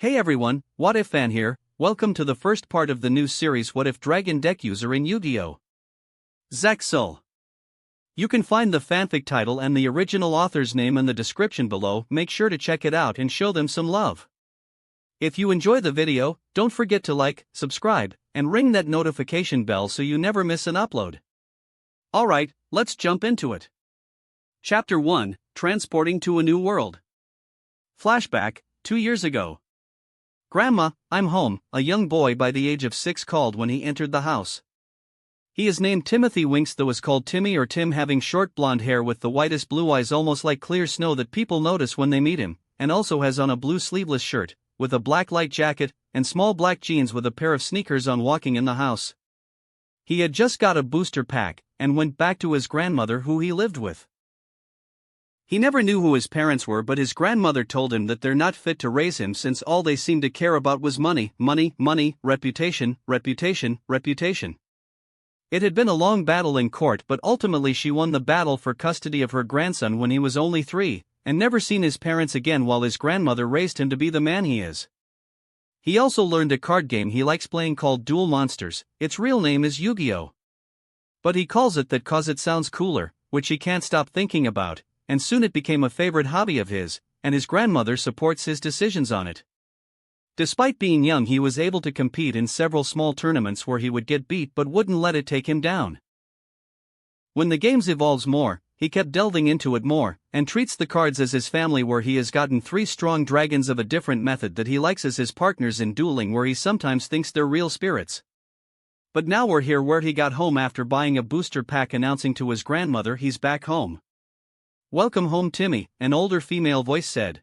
Hey everyone, What If Fan here. Welcome to the first part of the new series What If Dragon Deck User in Yu-Gi-Oh! Zexal. You can find the fanfic title and the original author's name in the description below. Make sure to check it out and show them some love. If you enjoy the video, don't forget to like, subscribe, and ring that notification bell so you never miss an upload. Alright, let's jump into it. Chapter 1, Transporting to a New World. Flashback, 2 years ago. Grandma, I'm home, a young boy by the age of 6 called when he entered the house. He is named Timothy Winks, though is called Timmy or Tim, having short blonde hair with the whitest blue eyes almost like clear snow that people notice when they meet him, and also has on a blue sleeveless shirt, with a black light jacket, and small black jeans with a pair of sneakers on walking in the house. He had just got a booster pack, and went back to his grandmother who he lived with. He never knew who his parents were, but his grandmother told him that they're not fit to raise him since all they seemed to care about was money, money, money, reputation, reputation, reputation. It had been a long battle in court, but ultimately she won the battle for custody of her grandson when he was only 3, and never seen his parents again while his grandmother raised him to be the man he is. He also learned a card game he likes playing called Duel Monsters. Its real name is Yu-Gi-Oh! But he calls it that cause it sounds cooler, which he can't stop thinking about, and soon it became a favorite hobby of his, and his grandmother supports his decisions on it. Despite being young, he was able to compete in several small tournaments where he would get beat but wouldn't let it take him down. When the games evolves more, he kept delving into it more, and treats the cards as his family, where he has gotten 3 strong dragons of a different method that he likes as his partners in Dueling, where he sometimes thinks they're real spirits. But now we're here where he got home after buying a booster pack, announcing to his grandmother he's back home. "Welcome home, Timmy," an older female voice said.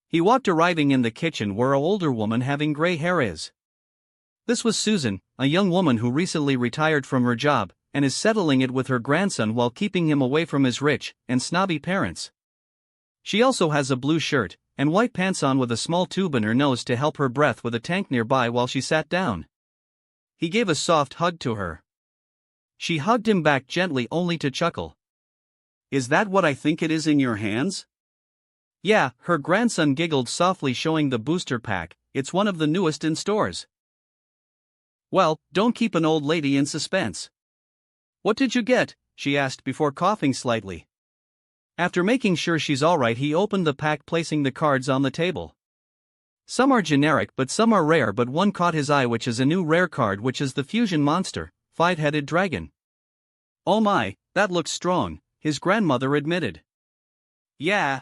He walked, arriving in the kitchen where an older woman having gray hair is. This was Susan, a young woman who recently retired from her job, and is settling it with her grandson while keeping him away from his rich and snobby parents. She also has a blue shirt and white pants on with a small tube in her nose to help her breath with a tank nearby while she sat down. He gave a soft hug to her. She hugged him back gently, only to chuckle. "Is that what I think it is in your hands?" "Yeah," her grandson giggled softly, showing the booster pack. "It's one of the newest in stores." "Well, don't keep an old lady in suspense. What did you get?" she asked before coughing slightly. After making sure she's alright, he opened the pack, placing the cards on the table. Some are generic but some are rare, but one caught his eye, which is a new rare card, which is the Fusion Monster, 5-headed dragon. "Oh my, that looks strong," his grandmother admitted. "Yeah.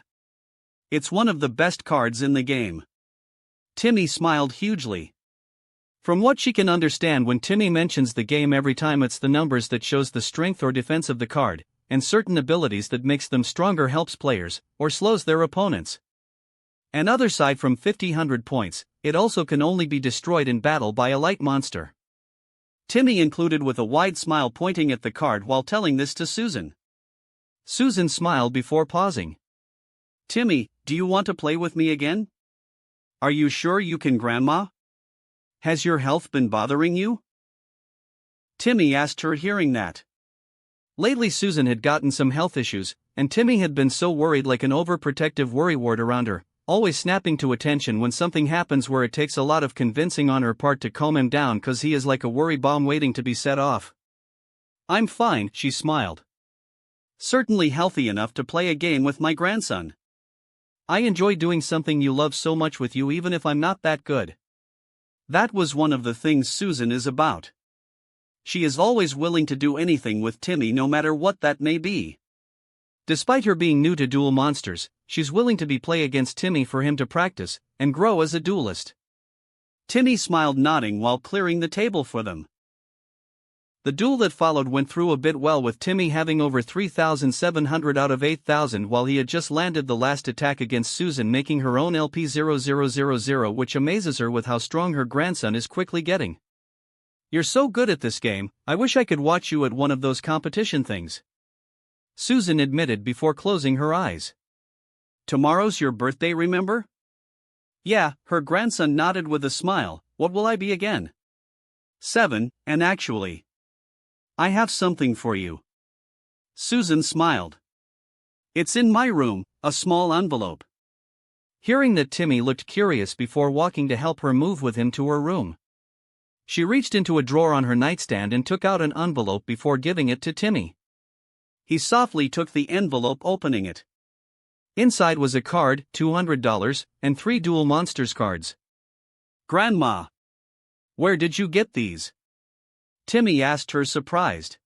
It's one of the best cards in the game." Timmy smiled hugely. From what she can understand, when Timmy mentions the game, every time it's the numbers that shows the strength or defense of the card, and certain abilities that makes them stronger, helps players, or slows their opponents. And other side from 50-100 points, it also can only be destroyed in battle by a light monster. Timmy included with a wide smile, pointing at the card while telling this to Susan. Susan smiled before pausing. "Timmy, do you want to play with me again? Are you sure you can, Grandma? Has your health been bothering you?" Timmy asked her, hearing that. Lately Susan had gotten some health issues, and Timmy had been so worried, like an overprotective worrywart around her, always snapping to attention when something happens, where it takes a lot of convincing on her part to calm him down, cause he is like a worry bomb waiting to be set off. "I'm fine," she smiled. "Certainly healthy enough to play a game with my grandson. I enjoy doing something you love so much with you, even if I'm not that good." That was one of the things Susan is about. She is always willing to do anything with Timmy, no matter what that may be. Despite her being new to Duel Monsters, she's willing to play against Timmy for him to practice and grow as a duelist. Timmy smiled, nodding while clearing the table for them. The duel that followed went through a bit well, with Timmy having over 3,700 out of 8,000 while he had just landed the last attack against Susan, making her own LP0000, which amazes her with how strong her grandson is quickly getting. "You're so good at this game, I wish I could watch you at one of those competition things," Susan admitted before closing her eyes. "Tomorrow's your birthday, remember?" "Yeah," her grandson nodded with a smile. "What will I be again?" 7, and actually, I have something for you." Susan smiled. "It's in my room, a small envelope." hearing that Timmy looked curious before walking to help her move with him to her room. She reached into a drawer on her nightstand and took out an envelope before giving it to Timmy. He softly took the envelope, opening it. Inside was a card, $200, and 3 Duel Monsters cards. "Grandma, where did you get these?" Timmy asked her, surprised.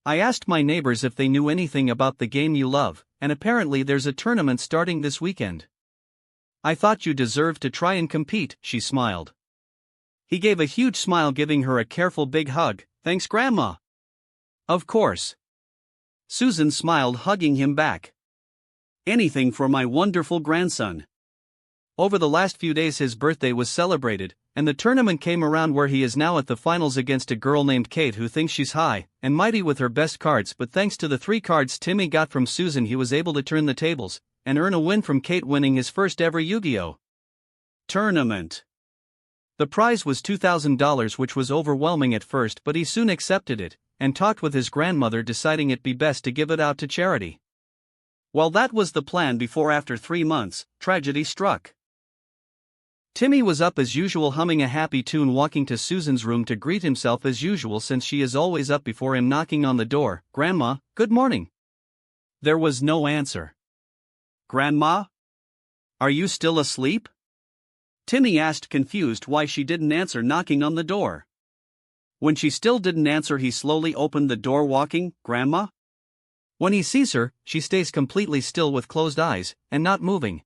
"I asked my neighbors if they knew anything about the game you love, and apparently there's a tournament starting this weekend. I thought you deserved to try and compete," she smiled. He gave a huge smile, giving her a careful big hug. "Thanks, Grandma." "Of course." Susan smiled, hugging him back. "Anything for my wonderful grandson." Over the last few days his birthday was celebrated, and the tournament came around where he is now at the finals against a girl named Kate who thinks she's high and mighty with her best cards, but thanks to the 3 cards Timmy got from Susan he was able to turn the tables and earn a win from Kate, winning his first ever Yu-Gi-Oh! Tournament. The prize was $2,000, which was overwhelming at first, but he soon accepted it and talked with his grandmother, deciding it'd be best to give it out to charity. Well, that was the plan before, after 3 months, tragedy struck. Timmy was up as usual, humming a happy tune, walking to Susan's room to greet himself as usual, since she is always up before him, knocking on the door. "Grandma, good morning." There was no answer. "Grandma? Are you still asleep?" Timmy asked, confused why she didn't answer, knocking on the door. When she still didn't answer, he slowly opened the door, walking. "Grandma?" When he sees her, she stays completely still with closed eyes and not moving.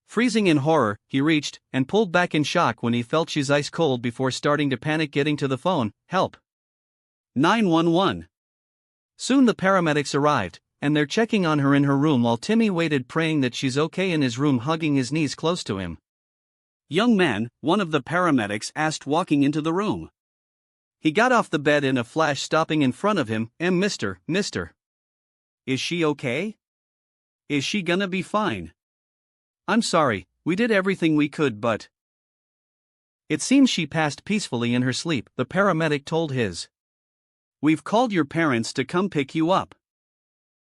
Freezing in horror, he reached and pulled back in shock when he felt she's ice cold before starting to panic, getting to the phone. "Help! 911. Soon the paramedics arrived, and they're checking on her in her room while Timmy waited, praying that she's okay in his room, hugging his knees close to him. "Young man," one of the paramedics asked, walking into the room. He got off the bed in a flash, stopping in front of him. Mister. Is she okay? Is she gonna be fine?" "I'm sorry, we did everything we could, but..." "It seems she passed peacefully in her sleep," the paramedic told his. "We've called your parents to come pick you up."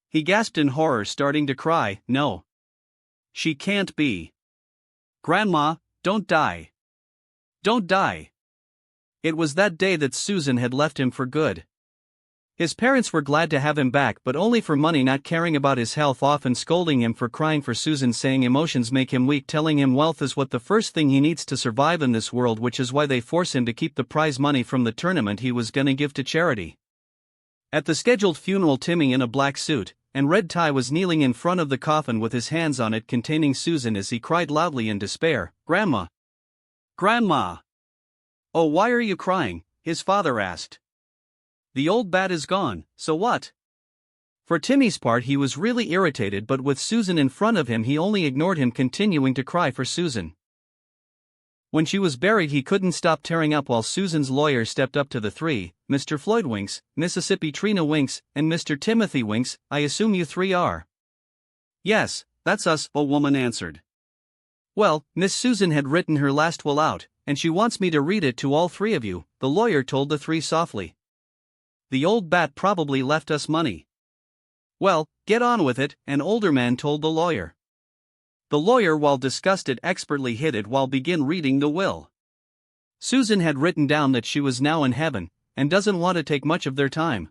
He gasped in horror, starting to cry. "No. She can't be. Grandma, don't die. Don't die." It was that day that Susan had left him for good. His parents were glad to have him back, but only for money, not caring about his health, often scolding him for crying for Susan, saying emotions make him weak, telling him wealth is what the first thing he needs to survive in this world, which is why they force him to keep the prize money from the tournament he was gonna give to charity. At the scheduled funeral, Timmy, in a black suit and red tie, was kneeling in front of the coffin with his hands on it containing Susan, as he cried loudly in despair. "Grandma! Grandma!" "Oh, why are you crying?" his father asked. "The old bat is gone, so what?" For Timmy's part, he was really irritated, but with Susan in front of him he only ignored him, continuing to cry for Susan. When she was buried he couldn't stop tearing up, while Susan's lawyer stepped up to the 3, Mr. Floyd Winks, Mississippi Trina Winks, and Mr. Timothy Winks. "I assume you 3 are." "Yes, that's us," a woman answered. "Well, Miss Susan had written her last will out, and she wants me to read it to all 3 of you," the lawyer told the 3 softly. "The old bat probably left us money." "Well, get on with it," an older man told the lawyer. The lawyer, while disgusted, expertly hid it while began reading the will. Susan had written down that she was now in heaven and doesn't want to take much of their time.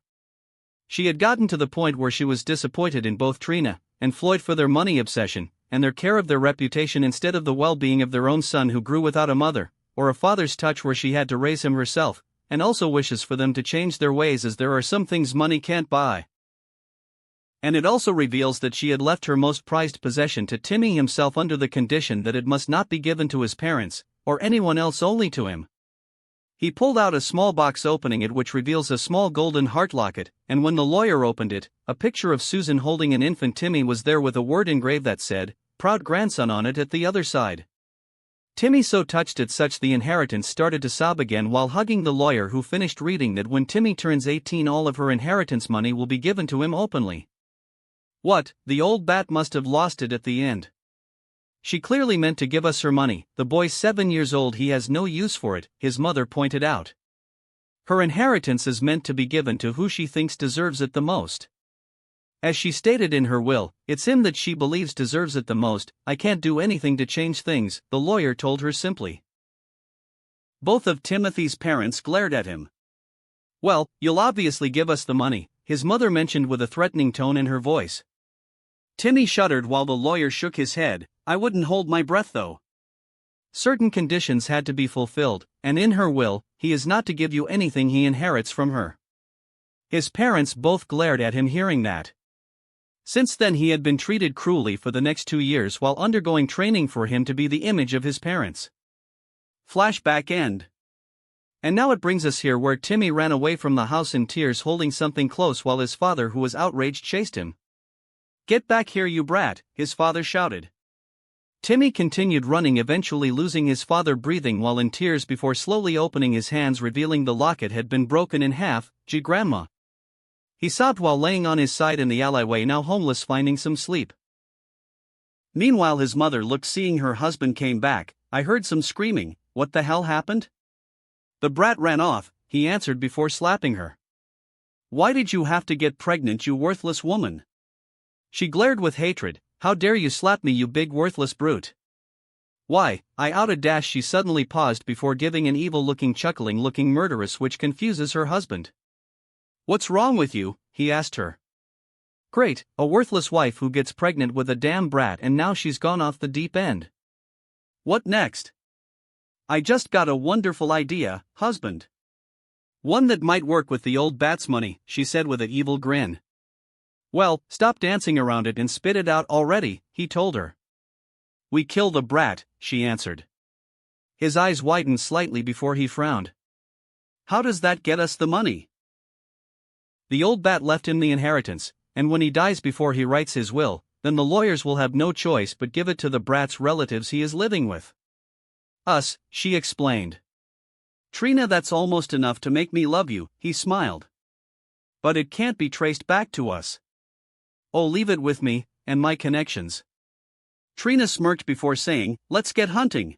She had gotten to the point where she was disappointed in both Trina and Floyd for their money obsession and their care of their reputation instead of the well-being of their own son, who grew without a mother or a father's touch, where she had to raise him herself, and also wishes for them to change their ways, as there are some things money can't buy. And it also reveals that she had left her most prized possession to Timmy himself, under the condition that it must not be given to his parents or anyone else, only to him. He pulled out a small box, opening it, which reveals a small golden heart locket, and when the lawyer opened it, a picture of Susan holding an infant Timmy was there, with a word engraved that said, "Proud grandson," on it at the other side. Timmy, so touched at such the inheritance, started to sob again while hugging the lawyer, who finished reading that when Timmy turns 18 all of her inheritance money will be given to him openly. What, the old bat must have lost it at the end. She clearly meant to give us her money. The boy's 7 years old, he has no use for it, his mother pointed out. Her inheritance is meant to be given to who she thinks deserves it the most. As she stated in her will, it's him that she believes deserves it the most. I can't do anything to change things, the lawyer told her simply. Both of Timothy's parents glared at him. Well, you'll obviously give us the money, his mother mentioned with a threatening tone in her voice. Timmy shuddered while the lawyer shook his head. I wouldn't hold my breath though. Certain conditions had to be fulfilled, and in her will, he is not to give you anything he inherits from her. His parents both glared at him hearing that. Since then he had been treated cruelly for the next 2 years while undergoing training for him to be the image of his parents. Flashback end. And now it brings us here where Timmy ran away from the house in tears holding something close while his father, who was outraged, chased him. Get back here, you brat, his father shouted. Timmy continued running, eventually losing his father, breathing while in tears before slowly opening his hands, revealing the locket had been broken in half. Gee, Grandma. He sobbed while laying on his side in the alleyway, now homeless, finding some sleep. Meanwhile his mother looked, seeing her husband came back. I heard some screaming. What the hell happened? The brat ran off, he answered before slapping her. Why did you have to get pregnant, you worthless woman? She glared with hatred. How dare you slap me, you big worthless brute? Why, I oughta dash. She suddenly paused before giving an evil-looking, chuckling-looking murderous which confuses her husband. What's wrong with you? He asked her. Great, a worthless wife who gets pregnant with a damn brat and now she's gone off the deep end. What next? I just got a wonderful idea, husband. One that might work with the old bat's money, she said with an evil grin. Well, stop dancing around it and spit it out already, he told her. We kill the brat, she answered. His eyes widened slightly before he frowned. How does that get us the money? The old bat left him the inheritance, and when he dies before he writes his will, then the lawyers will have no choice but give it to the brat's relatives he is living with. Us, she explained. Trina, that's almost enough to make me love you, he smiled. But it can't be traced back to us. Oh, leave it with me, and my connections. Trina smirked before saying, let's get hunting.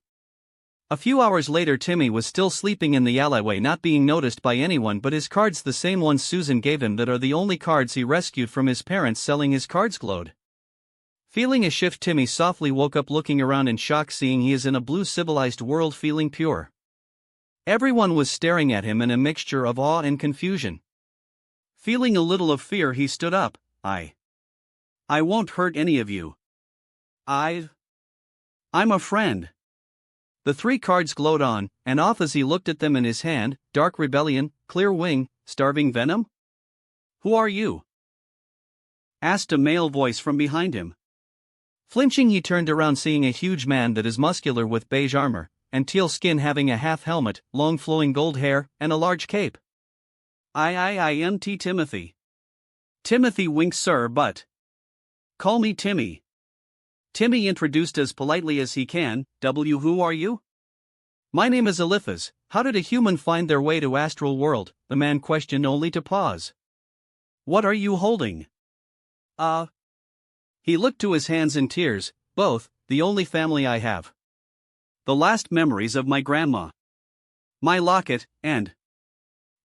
A few hours later Timmy was still sleeping in the alleyway, not being noticed by anyone but his cards, the same ones Susan gave him that are the only cards he rescued from his parents selling his cards, glowed. Feeling a shift, Timmy softly woke up, looking around in shock, seeing he is in a blue civilized world, feeling pure. Everyone was staring at him in a mixture of awe and confusion. Feeling a little of fear, he stood up. I won't hurt any of you. I'm a friend. The 3 cards glowed on and off as he looked at them in his hand. Dark rebellion, clear wing, starving venom. Who are you? Asked a male voice from behind him. Flinching, he turned around, seeing a huge man that is muscular with beige armor and teal skin, having a half helmet, long flowing gold hair, and a large cape. I am Timothy. Timothy winked, sir, but call me Timmy. Timmy introduced as politely as he can. Who are you? My name is Eliphaz. How did a human find their way to Astral world? The man questioned, only to pause. What are you holding? He looked to his hands in tears. Both, the only family I have. The last memories of my grandma. My locket, and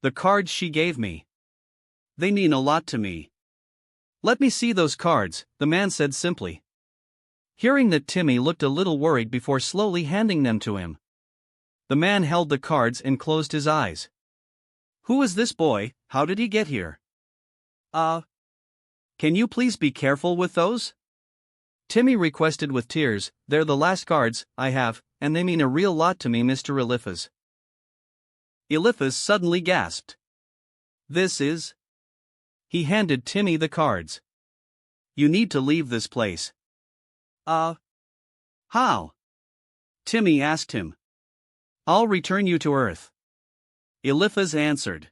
the cards she gave me. They mean a lot to me. Let me see those cards, the man said simply. Hearing that, Timmy looked a little worried before slowly handing them to him. The man held the cards and closed his eyes. Who is this boy? How did he get here? Can you please be careful with those? Timmy requested with tears. They're the last cards I have, and they mean a real lot to me, Mr. Eliphaz. Eliphaz suddenly gasped. This is... He handed Timmy the cards. You need to leave this place. How? Timmy asked him. I'll return you to Earth. Eliphaz answered.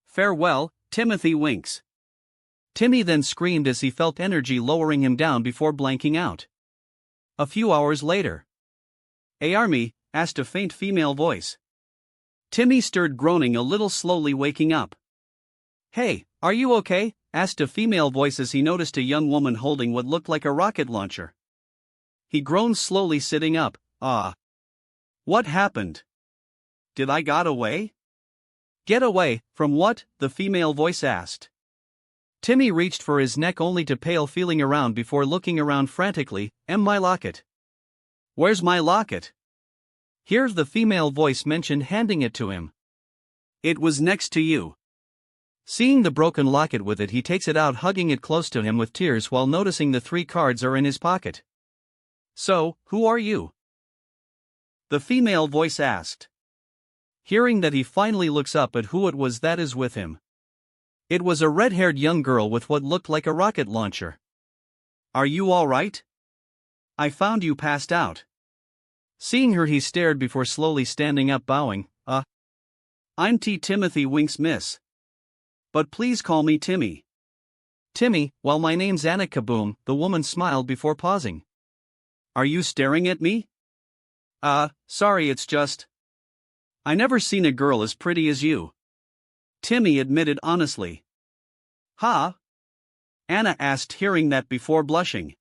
Farewell, Timothy winks. Timmy then screamed as he felt energy lowering him down before blanking out. A few hours later. Army? Asked a faint female voice. Timmy stirred, groaning a little, slowly waking up. Hey, are you okay? Asked a female voice as he noticed a young woman holding what looked like a rocket launcher. He groaned, slowly sitting up. What happened? Did I got away? Get away, from what? The female voice asked. Timmy reached for his neck only to pale, feeling around before looking around frantically. My locket. Where's my locket? Here's the female voice mentioned, handing it to him. It was next to you. Seeing the broken locket with it, he takes it out, hugging it close to him with tears while noticing the 3 cards are in his pocket. So, who are you? The female voice asked. Hearing that, he finally looks up at who it was that is with him. It was a red-haired young girl with what looked like a rocket launcher. Are you all right? I found you passed out. Seeing her, he stared before slowly standing up, bowing. I'm Timothy Winks, miss. But please call me Timmy. Timmy, well, my name's Anna. Kaboom, the woman smiled before pausing. Are you staring at me? Sorry, it's just. I never seen a girl as pretty as you. Timmy admitted honestly. Huh? Anna asked, hearing that before blushing.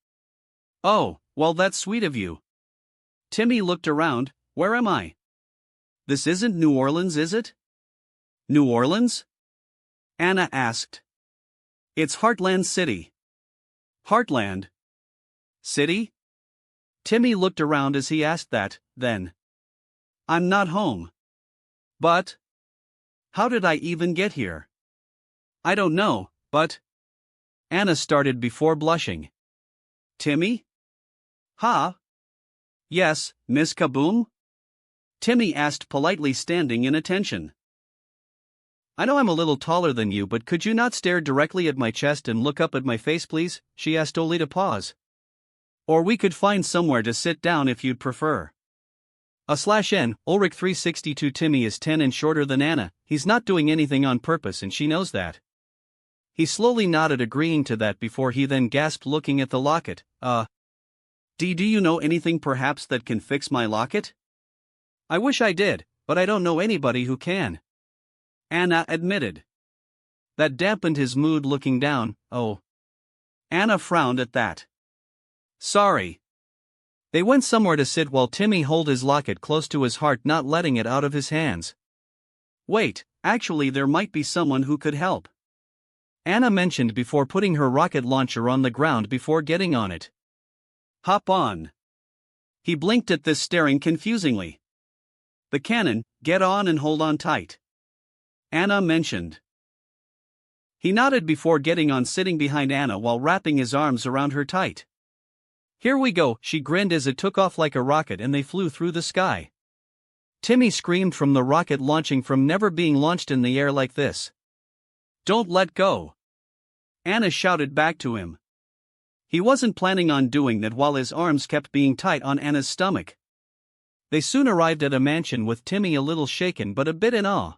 Oh, well, that's sweet of you. Timmy looked around. Where am I? This isn't New Orleans, is it? New Orleans? Anna asked. It's Heartland City. Heartland City? Timmy looked around as he asked that, then. I'm not home. But? How did I even get here? I don't know, but. Anna started before blushing. Timmy? Huh? Yes, Miss Kaboom? Timmy asked politely, standing in attention. I know I'm a little taller than you, but could you not stare directly at my chest and look up at my face, please? She asked, only to pause. Or we could find somewhere to sit down if you'd prefer. /N, Ulrich 362. Timmy is 10 and shorter than Anna. He's not doing anything on purpose, and she knows that. He slowly nodded, agreeing to that, before he then gasped, looking at the locket. Do you know anything perhaps that can fix my locket? I wish I did, but I don't know anybody who can. Anna admitted. That dampened his mood. Looking down. Oh. Anna frowned at that. Sorry. They went somewhere to sit while Timmy held his locket close to his heart, not letting it out of his hands. Wait, actually there might be someone who could help. Anna mentioned before putting her rocket launcher on the ground before getting on it. Hop on. He blinked at this, staring confusingly. The cannon, get on and hold on tight. Anna mentioned. He nodded before getting on, sitting behind Anna while wrapping his arms around her tight. Here we go, she grinned as it took off like a rocket and they flew through the sky. Timmy screamed from the rocket launching from never being launched in the air like this. Don't let go. Anna shouted back to him. He wasn't planning on doing that while his arms kept being tight on Anna's stomach. They soon arrived at a mansion with Timmy a little shaken but a bit in awe.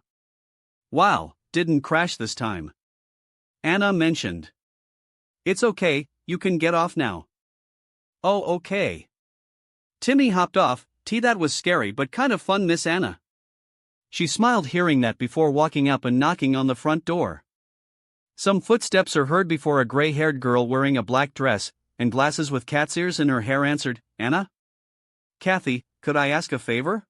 Wow, didn't crash this time. Anna mentioned. It's okay, you can get off now. Oh, okay. Timmy hopped off. That was scary but kind of fun, Miss Anna. She smiled, hearing that, before walking up and knocking on the front door. Some footsteps are heard before a gray-haired girl wearing a black dress and glasses with cat's ears in her hair answered, Anna? Kathy, could I ask a favor?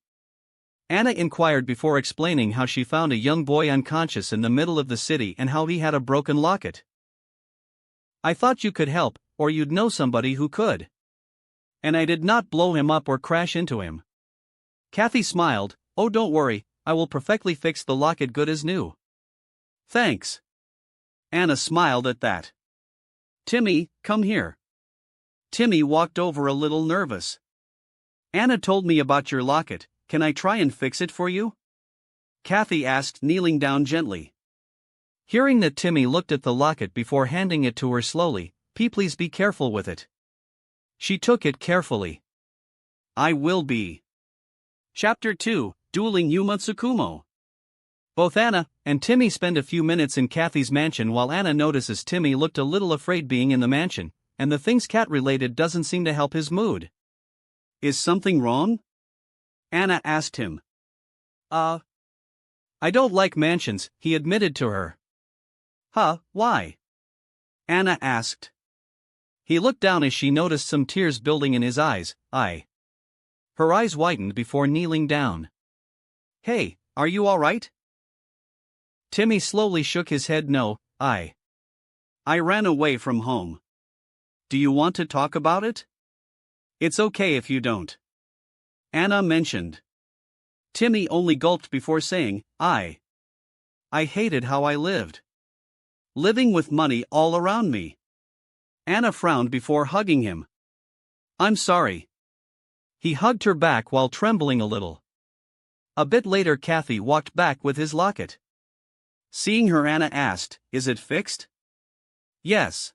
Anna inquired before explaining how she found a young boy unconscious in the middle of the city and how he had a broken locket. I thought you could help, or you'd know somebody who could. And I did not blow him up or crash into him. Kathy smiled. Oh, don't worry, I will perfectly fix the locket good as new. Thanks. Anna smiled at that. Timmy, come here. Timmy walked over, a little nervous. Anna told me about your locket. Can I try and fix it for you? Kathy asked, kneeling down gently. Hearing that, Timmy looked at the locket before handing it to her slowly. Please be careful with it. She took it carefully. I will be. Chapter 2, Dueling Yuma Tsukumo. Both Anna and Timmy spend a few minutes in Kathy's mansion while Anna notices Timmy looked a little afraid being in the mansion, and the things cat-related doesn't seem to help his mood. Is something wrong? Anna asked him. I don't like mansions, he admitted to her. Huh, why? Anna asked. He looked down as she noticed some tears building in his eyes. Her eyes widened before kneeling down. Hey, are you all right? Timmy slowly shook his head. No, I ran away from home. Do you want to talk about it? It's okay if you don't. Anna mentioned. Timmy only gulped before saying, I hated how I lived. Living with money all around me. Anna frowned before hugging him. I'm sorry. He hugged her back while trembling a little. A bit later Kathy walked back with his locket. Seeing her, Anna asked, Is it fixed? Yes.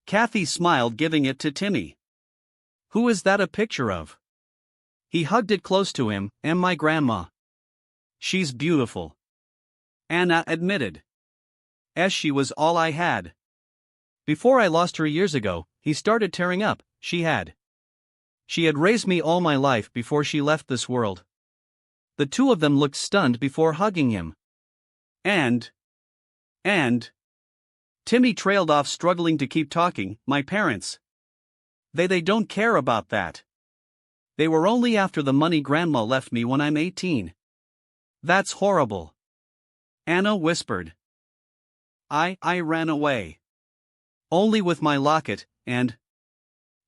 Kathy smiled, giving it to Timmy. Who is that a picture of? He hugged it close to him. And my grandma. She's beautiful. Anna admitted. As she was all I had. Before I lost her years ago, he started tearing up, she had raised me all my life before she left this world. The two of them looked stunned before hugging him. And Timmy trailed off, struggling to keep talking. My parents. They don't care about that. They were only after the money grandma left me when I'm 18. That's horrible. Anna whispered. I ran away. Only with my locket, and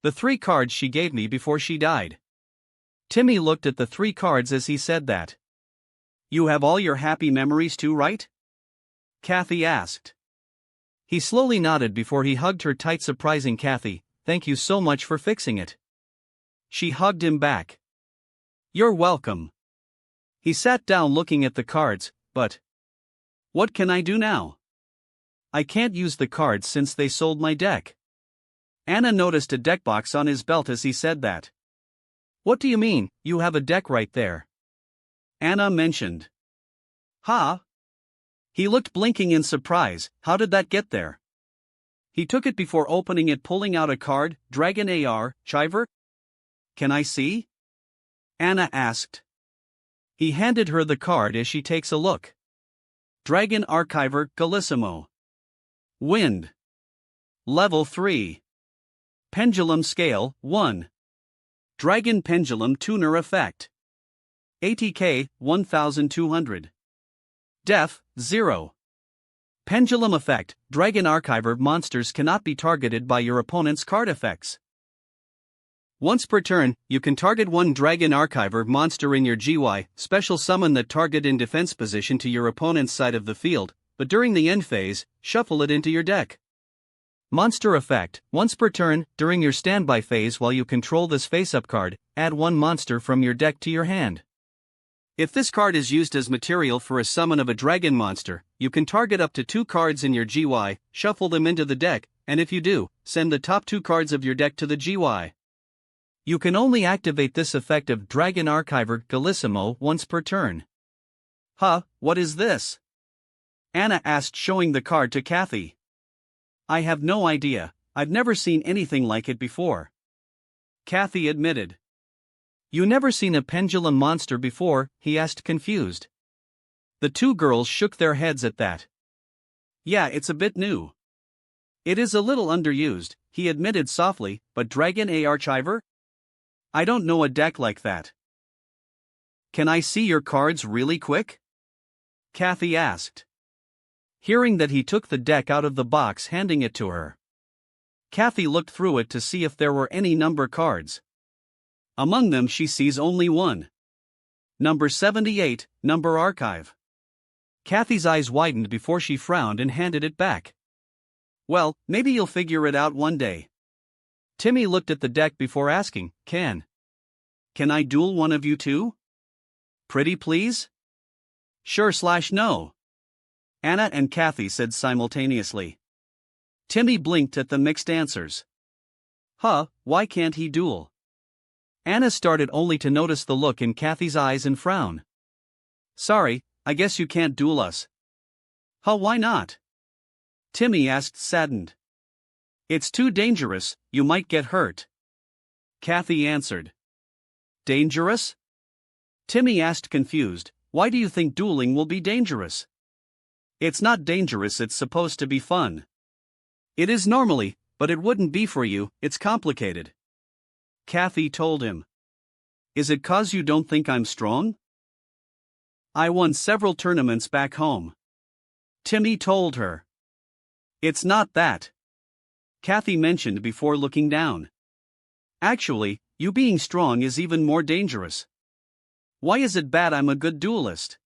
the 3 cards she gave me before she died. Timmy looked at the 3 cards as he said that. You have all your happy memories too, right? Kathy asked. He slowly nodded before he hugged her tight, surprising Kathy, thank you so much for fixing it. She hugged him back. You're welcome. He sat down looking at the cards, but what can I do now? I can't use the cards since they sold my deck. Anna noticed a deck box on his belt as he said that. What do you mean, you have a deck right there? Anna mentioned. Huh? He looked, blinking in surprise. How did that get there? He took it before opening it, pulling out a card. Dragon AR, Chiver? Can I see? Anna asked. He handed her the card as she takes a look. Dragon Archiver, Galissimo. Wind. Level 3. Pendulum Scale, 1. Dragon Pendulum Tuner Effect. ATK, 1200. Def, 0. Pendulum Effect, Dragon Archiver monsters cannot be targeted by your opponent's card effects. Once per turn, you can target one Dragon Archiver monster in your GY, special summon that target in defense position to your opponent's side of the field, but during the end phase, shuffle it into your deck. Monster Effect, once per turn, during your standby phase while you control this face-up card, add one monster from your deck to your hand. If this card is used as material for a summon of a dragon monster, you can target up to 2 cards in your GY, shuffle them into the deck, and if you do, send the top 2 cards of your deck to the GY. You can only activate this effect of Dragon Archiver Galissimo once per turn. Huh, what is this? Anna asked, showing the card to Kathy. I have no idea, I've never seen anything like it before. Kathy admitted. You never seen a pendulum monster before? He asked, confused. The 2 girls shook their heads at that. Yeah, it's a bit new. It is a little underused, he admitted softly, but Dragon Archiver? I don't know a deck like that. Can I see your cards really quick? Kathy asked. Hearing that, he took the deck out of the box, handing it to her. Kathy looked through it to see if there were any number cards. Among them she sees only one. Number 78, Number Archive. Kathy's eyes widened before she frowned and handed it back. Well, maybe you'll figure it out one day. Timmy looked at the deck before asking, Can I duel one of you two? Pretty please? Sure/no. Anna and Kathy said simultaneously. Timmy blinked at the mixed answers. Huh, why can't he duel? Anna started only to notice the look in Kathy's eyes and frown. Sorry, I guess you can't duel us. Huh, why not? Timmy asked, saddened. It's too dangerous, you might get hurt. Kathy answered. Dangerous? Timmy asked, confused. Why do you think dueling will be dangerous? It's not dangerous, it's supposed to be fun. It is normally, but it wouldn't be for you, it's complicated. Kathy told him. Is it 'cause you don't think I'm strong? I won several tournaments back home. Timmy told her. It's not that, Kathy mentioned before looking down. Actually, you being strong is even more dangerous. Why is it bad I'm a good duelist?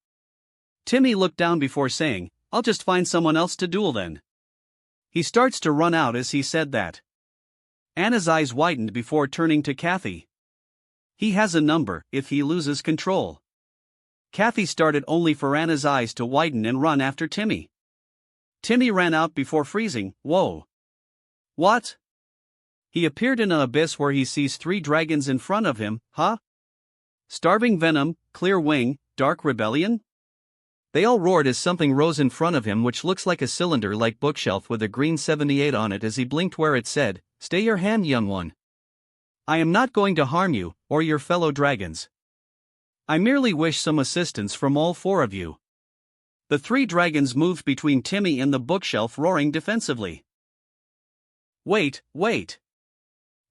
Timmy looked down before saying, I'll just find someone else to duel then. He starts to run out as he said that. Anna's eyes widened before turning to Kathy. He has a number if he loses control. Kathy started only for Anna's eyes to widen and run after Timmy. Timmy ran out before freezing. Whoa. What? He appeared in an abyss where he sees 3 dragons in front of him, huh? Starving Venom, Clear Wing, Dark Rebellion? They all roared as something rose in front of him which looks like a cylinder-like bookshelf with a green 78 on it as he blinked where it said, Stay your hand, young one. I am not going to harm you, or your fellow dragons. I merely wish some assistance from all 4 of you. The 3 dragons moved between Timmy and the bookshelf, roaring defensively. Wait.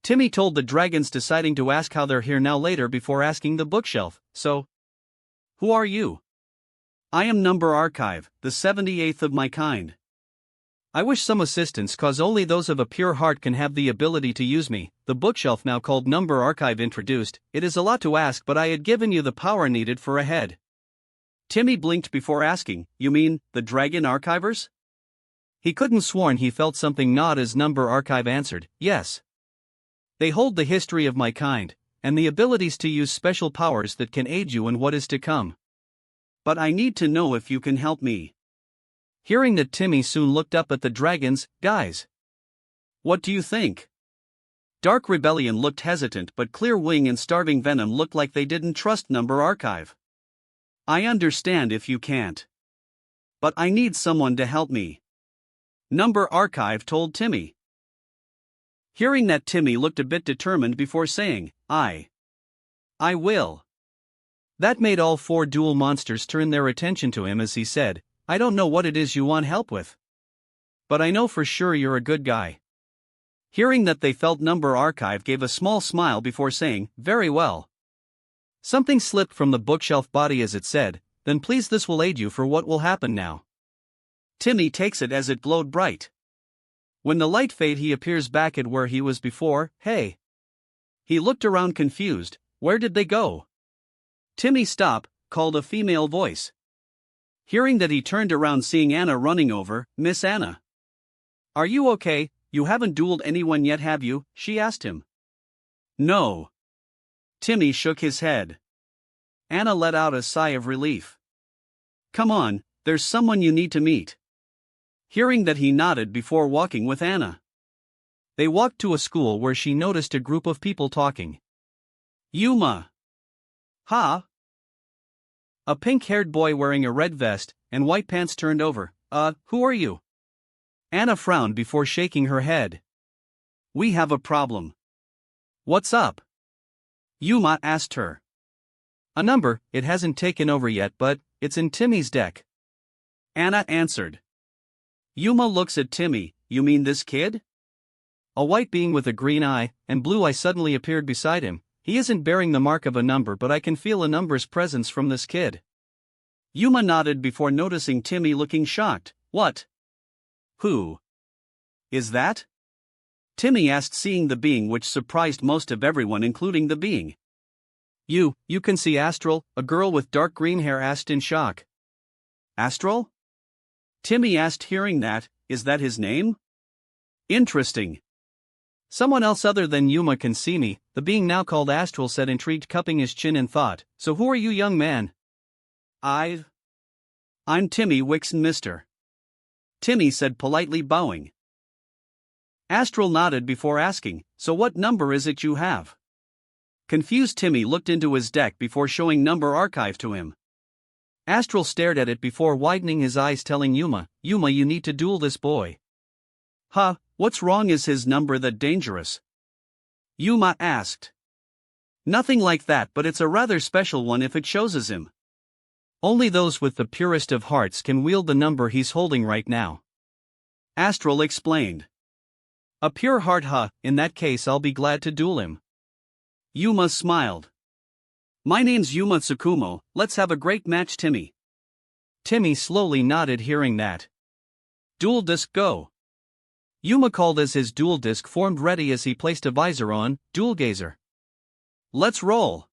Timmy told the dragons, deciding to ask how they're here now later before asking the bookshelf, so. Who are you? I am Number Archive, the 78th of my kind. I wish some assistance cause only those of a pure heart can have the ability to use me. The bookshelf, now called Number Archive, introduced. It is a lot to ask, but I had given you the power needed for a head. Timmy blinked before asking, You mean, the Dragon Archivers? He couldn't sworn he felt something nod as Number Archive answered, Yes. They hold the history of my kind, and the abilities to use special powers that can aid you in what is to come. But I need to know if you can help me. Hearing that, Timmy soon looked up at the dragons. Guys, what do you think? Dark Rebellion looked hesitant, but Clear Wing and Starving Venom looked like they didn't trust Number Archive. I understand if you can't. But I need someone to help me. Number Archive told Timmy. Hearing that, Timmy looked a bit determined before saying, I will. That made all 4 duel monsters turn their attention to him as he said, I don't know what it is you want help with. But I know for sure you're a good guy. Hearing that, they felt Number Archive gave a small smile before saying, Very well. Something slipped from the bookshelf body as it said, Then please, this will aid you for what will happen now. Timmy takes it as it glowed bright. When the light fade, he appears back at where he was before. Hey. He looked around confused. Where did they go? Timmy, stop, called a female voice. Hearing that, he turned around, seeing Anna running over. Miss Anna. Are you okay? You haven't dueled anyone yet, have you? She asked him. No. Timmy shook his head. Anna let out a sigh of relief. Come on, there's someone you need to meet. Hearing that, he nodded before walking with Anna. They walked to a school where she noticed a group of people talking. Yuma. Ha? A pink-haired boy wearing a red vest and white pants turned over. Who are you? Anna frowned before shaking her head. We have a problem. What's up? Yuma asked her. A number, it hasn't taken over yet, but it's in Timmy's deck. Anna answered. Yuma looks at Timmy. You mean this kid? A white being with a green eye and blue eye suddenly appeared beside him. He isn't bearing the mark of a number, but I can feel a number's presence from this kid. Yuma nodded before noticing Timmy looking shocked. What? Who is that? Timmy asked, seeing the being, which surprised most of everyone, including the being. You can see Astral, a girl with dark green hair asked in shock. Astral? Timmy asked, hearing that. Is that his name? Interesting. Someone else other than Yuma can see me, the being now called Astral said, intrigued, cupping his chin in thought. So who are you, young man? I'm Timmy Wixon, mister. Timmy said, politely bowing. Astral nodded before asking, so what number is it you have? Confused, Timmy looked into his deck before showing Number Archive to him. Astral stared at it before widening his eyes, telling Yuma, you need to duel this boy. Huh, what's wrong? Is his number that dangerous? Yuma asked. Nothing like that, but it's a rather special one if it chooses him. Only those with the purest of hearts can wield the number he's holding right now. Astral explained. A pure heart, huh? In that case I'll be glad to duel him. Yuma smiled. My name's Yuma Tsukumo, let's have a great match, Timmy. Timmy slowly nodded, hearing that. Duel disc go. Yuma called as his duel disc formed ready as he placed a visor on Duel Gazer. Let's roll.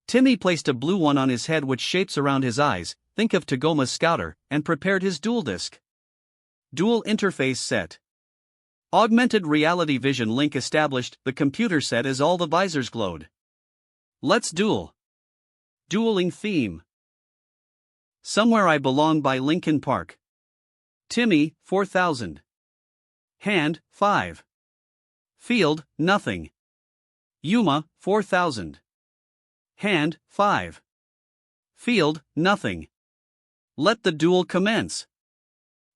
Timmy placed a blue one on his head which shapes around his eyes, think of Tagoma's Scouter, and prepared his duel disc. Duel interface set. Augmented reality vision link established, the computer set as all the visors glowed. Let's duel. Dueling theme. Somewhere I Belong by Linkin Park. Timmy, 4000. Hand, 5. Field, nothing. Yuma, 4000. Hand, 5. Field, nothing. Let the duel commence.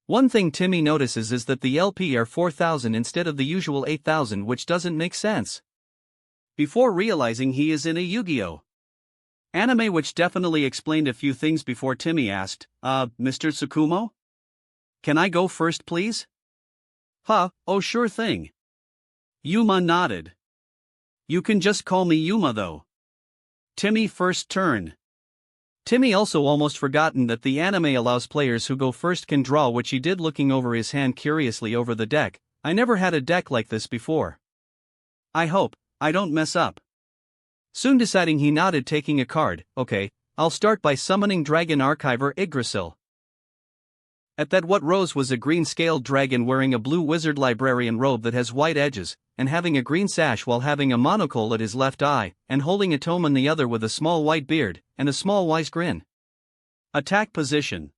One thing Timmy notices is that the LP are 4000 instead of the usual 8000, which doesn't make sense. Before realizing he is in a Yu-Gi-Oh! Anime, which definitely explained a few things before Timmy asked, Mr. Tsukumo? Can I go first please? Oh sure thing. Yuma nodded. You can just call me Yuma though. Timmy first turn. Timmy also almost forgotten that the anime allows players who go first can draw, which he did looking over his hand curiously over the deck. I never had a deck like this before. I hope I don't mess up. Soon deciding, he nodded, taking a card. Okay, I'll start by summoning Dragon Archiver Yggdrasil. At that what rose was a green scaled dragon wearing a blue wizard librarian robe that has white edges, and having a green sash while having a monocle at his left eye, and holding a tome in the other with a small white beard, and a small wise grin. Attack position.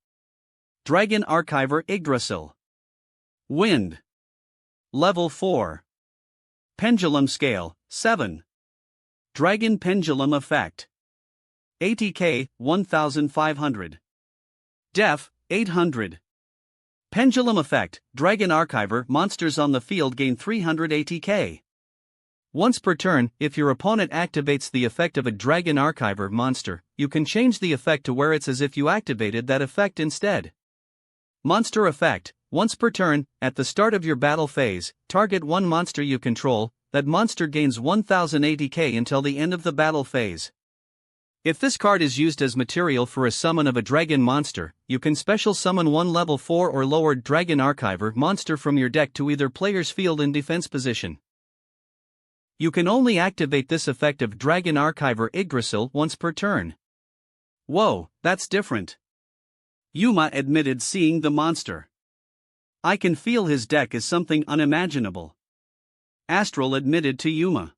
Dragon Archiver Yggdrasil. Wind. Level 4. Pendulum scale, 7. Dragon Pendulum Effect. ATK, 1500. Def, 800. Pendulum Effect, Dragon Archiver monsters on the field gain 300 ATK. Once per turn, if your opponent activates the effect of a Dragon Archiver monster, you can change the effect to where it's as if you activated that effect instead. Monster Effect, once per turn, at the start of your battle phase, target one monster you control. That monster gains 1000 ATK until the end of the battle phase. If this card is used as material for a summon of a dragon monster, you can special summon one level 4 or lower Dragon Archiver monster from your deck to either player's field in defense position. You can only activate this effect of Dragon Archiver Yggdrasil once per turn. Whoa, that's different. Yuma admitted, seeing the monster. I can feel his deck is something unimaginable. Astral admitted to Yuma.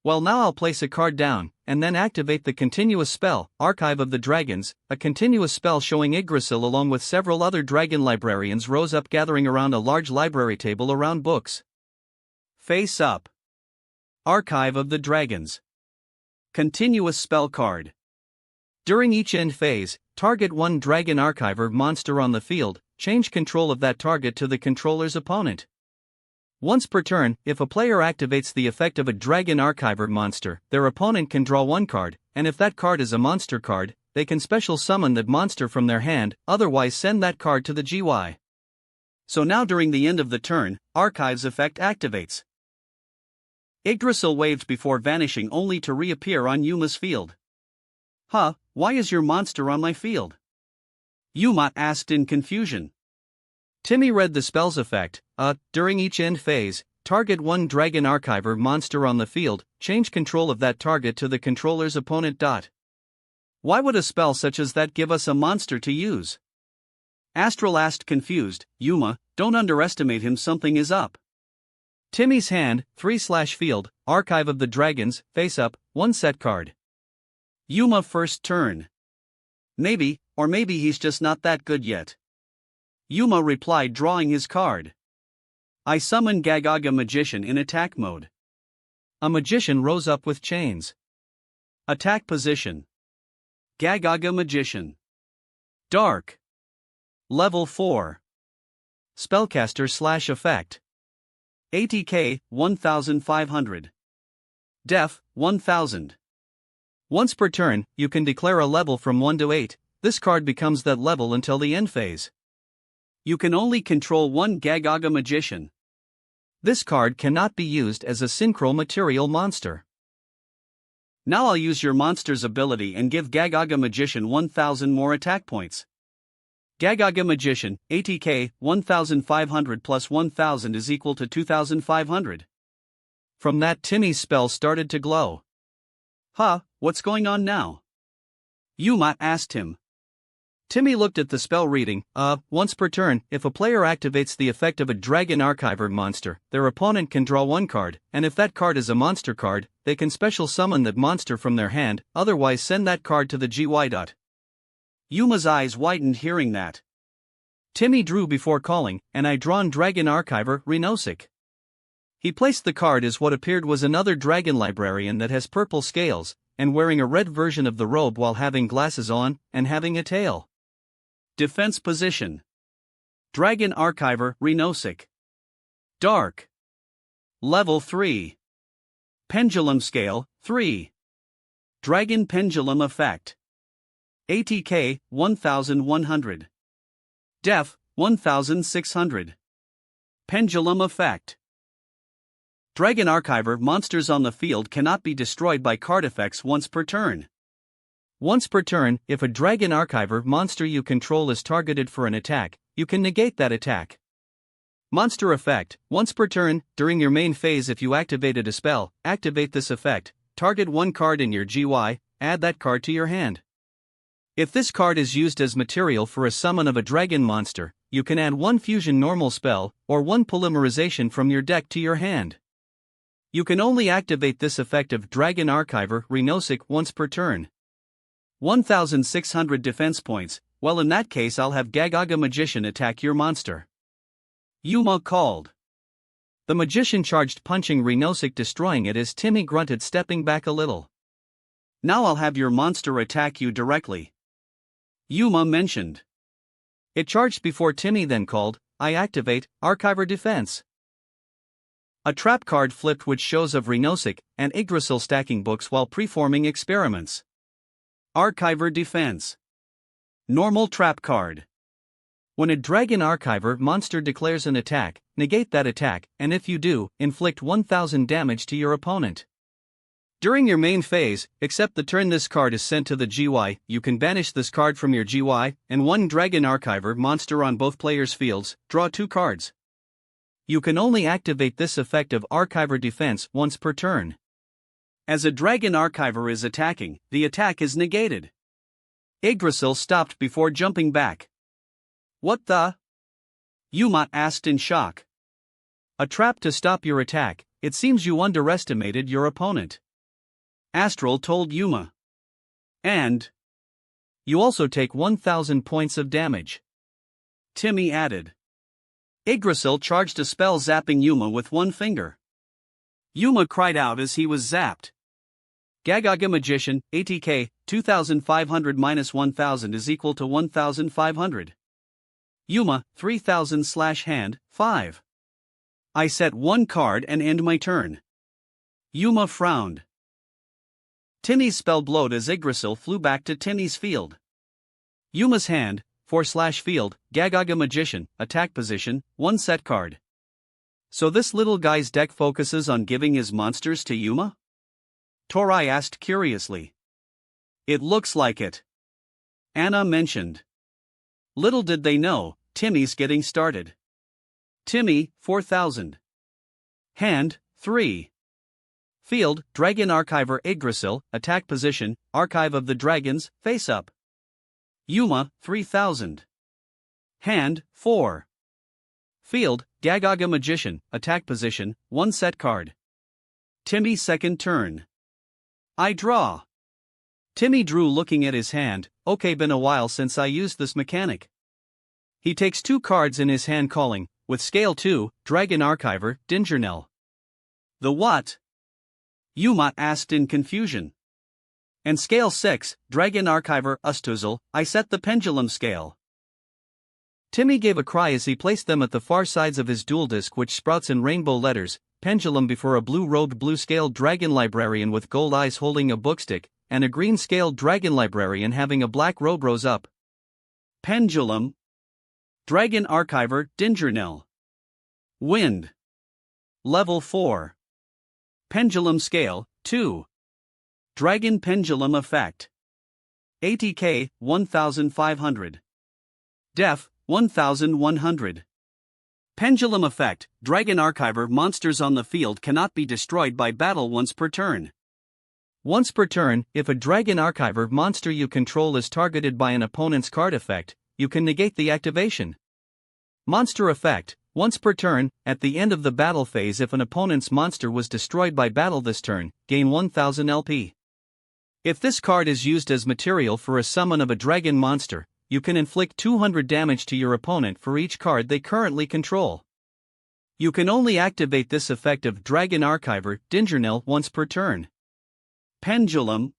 Well, now I'll place a card down, and then activate the continuous spell, Archive of the Dragons. A continuous spell showing Yggdrasil along with several other dragon librarians rose up, gathering around a large library table around books. Face up. Archive of the Dragons. Continuous spell card. During each end phase, target one Dragon Archiver monster on the field, change control of that target to the controller's opponent. Once per turn, if a player activates the effect of a Dragon Archiver monster, their opponent can draw one card, and if that card is a monster card, they can special summon that monster from their hand, otherwise send that card to the GY. So now during the end of the turn, Archive's effect activates. Yggdrasil waved before vanishing only to reappear on Yuma's field. Why is your monster on my field? Yuma asked in confusion. Timmy read the spell's effect. During each end phase, target one Dragon Archiver monster on the field, change control of that target to the controller's opponent. Why would a spell such as that give us a monster to use? Astral asked, confused. Yuma, don't underestimate him, something is up. Timmy's hand, 3/field, Archive of the Dragons, face up, one set card. Yuma first turn. Maybe, or maybe he's just not that good yet. Yuma replied, drawing his card. I summon Gagaga Magician in attack mode. A magician rose up with chains. Attack position. Gagaga Magician. Dark. Level 4. Spellcaster / effect. ATK, 1500. Def, 1000. Once per turn, you can declare a level from 1 to 8. This card becomes that level until the end phase. You can only control one Gagaga Magician. This card cannot be used as a synchro material monster. Now I'll use your monster's ability and give Gagaga Magician 1000 more attack points. Gagaga Magician, ATK, 1500 plus 1000 is equal to 2500. From that, Timmy's spell started to glow. Huh, what's going on now? Yuma asked him. Timmy looked at the spell reading. Once per turn, if a player activates the effect of a Dragon Archiver monster, their opponent can draw one card, and if that card is a monster card, they can special summon that monster from their hand, otherwise send that card to the GY. Yuma's eyes widened hearing that. Timmy drew before calling, and I drawn Dragon Archiver Renosik. He placed the card as what appeared was another Dragon Librarian that has purple scales, and wearing a red version of the robe while having glasses on, and having a tail. Defense position. Dragon Archiver Renosik. Dark. Level 3. Pendulum Scale, 3. Dragon Pendulum Effect. ATK, 1100. Def, 1600. Pendulum Effect. Dragon Archiver monsters on the field cannot be destroyed by card effects once per turn. Once per turn, if a Dragon Archiver monster you control is targeted for an attack, you can negate that attack. Monster Effect, once per turn, during your main phase if you activated a spell, activate this effect, target one card in your GY, add that card to your hand. If this card is used as material for a summon of a dragon monster, you can add one fusion normal spell, or one polymerization from your deck to your hand. You can only activate this effect of Dragon Archiver Renosik once per turn. 1600 defense points. Well, in that case I'll have Gagaga Magician attack your monster. Yuma called. The magician charged, punching Renosik, destroying it as Timmy grunted, stepping back a little. Now I'll have your monster attack you directly. Yuma mentioned. It charged before Timmy then called, I activate Archiver Defense. A trap card flipped which shows of Renosik and Yggdrasil stacking books while performing experiments. Archiver Defense. Normal trap card. When a Dragon Archiver monster declares an attack, negate that attack, and if you do, inflict 1000 damage to your opponent. During your main phase, except the turn this card is sent to the GY, you can banish this card from your GY, and one Dragon Archiver monster on both players' fields, draw two cards. You can only activate this effect of Archiver Defense once per turn. As a Dragon Archiver is attacking, the attack is negated. Yggdrasil stopped before jumping back. What the? Yuma asked in shock. A trap to stop your attack. It seems you underestimated your opponent. Astral told Yuma. And you also take 1000 points of damage. Timmy added. Yggdrasil charged a spell zapping Yuma with one finger. Yuma cried out as he was zapped. Gagaga Magician, ATK, 2500 minus 1000 is equal to 1500. Yuma, 3000/hand, 5. I set one card and end my turn. Yuma frowned. Timmy's spell blowed as Yggdrasil flew back to Timmy's field. Yuma's hand, 4/field, Gagaga Magician, attack position, 1 set card. So this little guy's deck focuses on giving his monsters to Yuma? Torai asked curiously. It looks like it. Anna mentioned. Little did they know, Timmy's getting started. Timmy, 4000. Hand, 3. Field, Dragon Archiver Yggdrasil, attack position, Archive of the Dragons, face up. Yuma, 3000. Hand, 4. Field, Gagaga Magician, attack position, 1 set card. Timmy second turn. I draw. Timmy drew looking at his hand. Okay, been a while since I used this mechanic. He takes 2 cards in his hand calling, with scale 2, Dragon Archiver, Dingernell. The what? Yuma asked in confusion. And scale 6, Dragon Archiver, Ustuzal, I set the pendulum scale. Timmy gave a cry as he placed them at the far sides of his dual disc, which sprouts in rainbow letters, pendulum before a blue-robed blue-scaled dragon librarian with gold eyes holding a bookstick, and a green-scaled dragon librarian having a black robe rose up. Pendulum. Dragon Archiver, Dingernell. Wind. Level 4. Pendulum Scale, 2. Dragon Pendulum Effect. ATK, 1500. Def, 1100. Pendulum effect, Dragon Archiver monsters on the field cannot be destroyed by battle once per turn. Once per turn, if a Dragon Archiver monster you control is targeted by an opponent's card effect, you can negate the activation. Monster effect, once per turn, at the end of the battle phase if an opponent's monster was destroyed by battle this turn, gain 1000 LP. If this card is used as material for a summon of a dragon monster, you can inflict 200 damage to your opponent for each card they currently control. You can only activate this effect of Dragon Archiver Dingernell once per turn. Pendulum.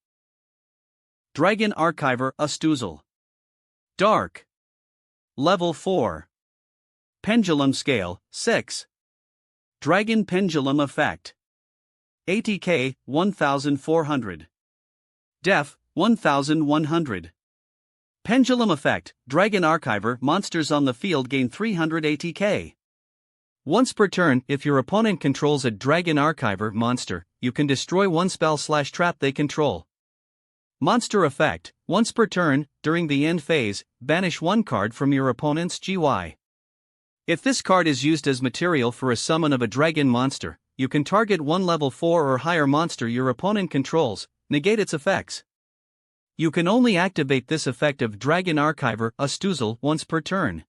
Dragon Archiver Astral. Dark. Level 4. Pendulum Scale, 6. Dragon Pendulum Effect. ATK, 1400. Def, 1100. Pendulum Effect, Dragon Archiver monsters on the field gain 300 ATK. Once per turn, if your opponent controls a Dragon Archiver monster, you can destroy one spell/trap they control. Monster Effect, once per turn, during the end phase, banish one card from your opponent's GY. If this card is used as material for a summon of a dragon monster, you can target one level 4 or higher monster your opponent controls, negate its effects. You can only activate this effect of Dragon Archiver Astral once per turn.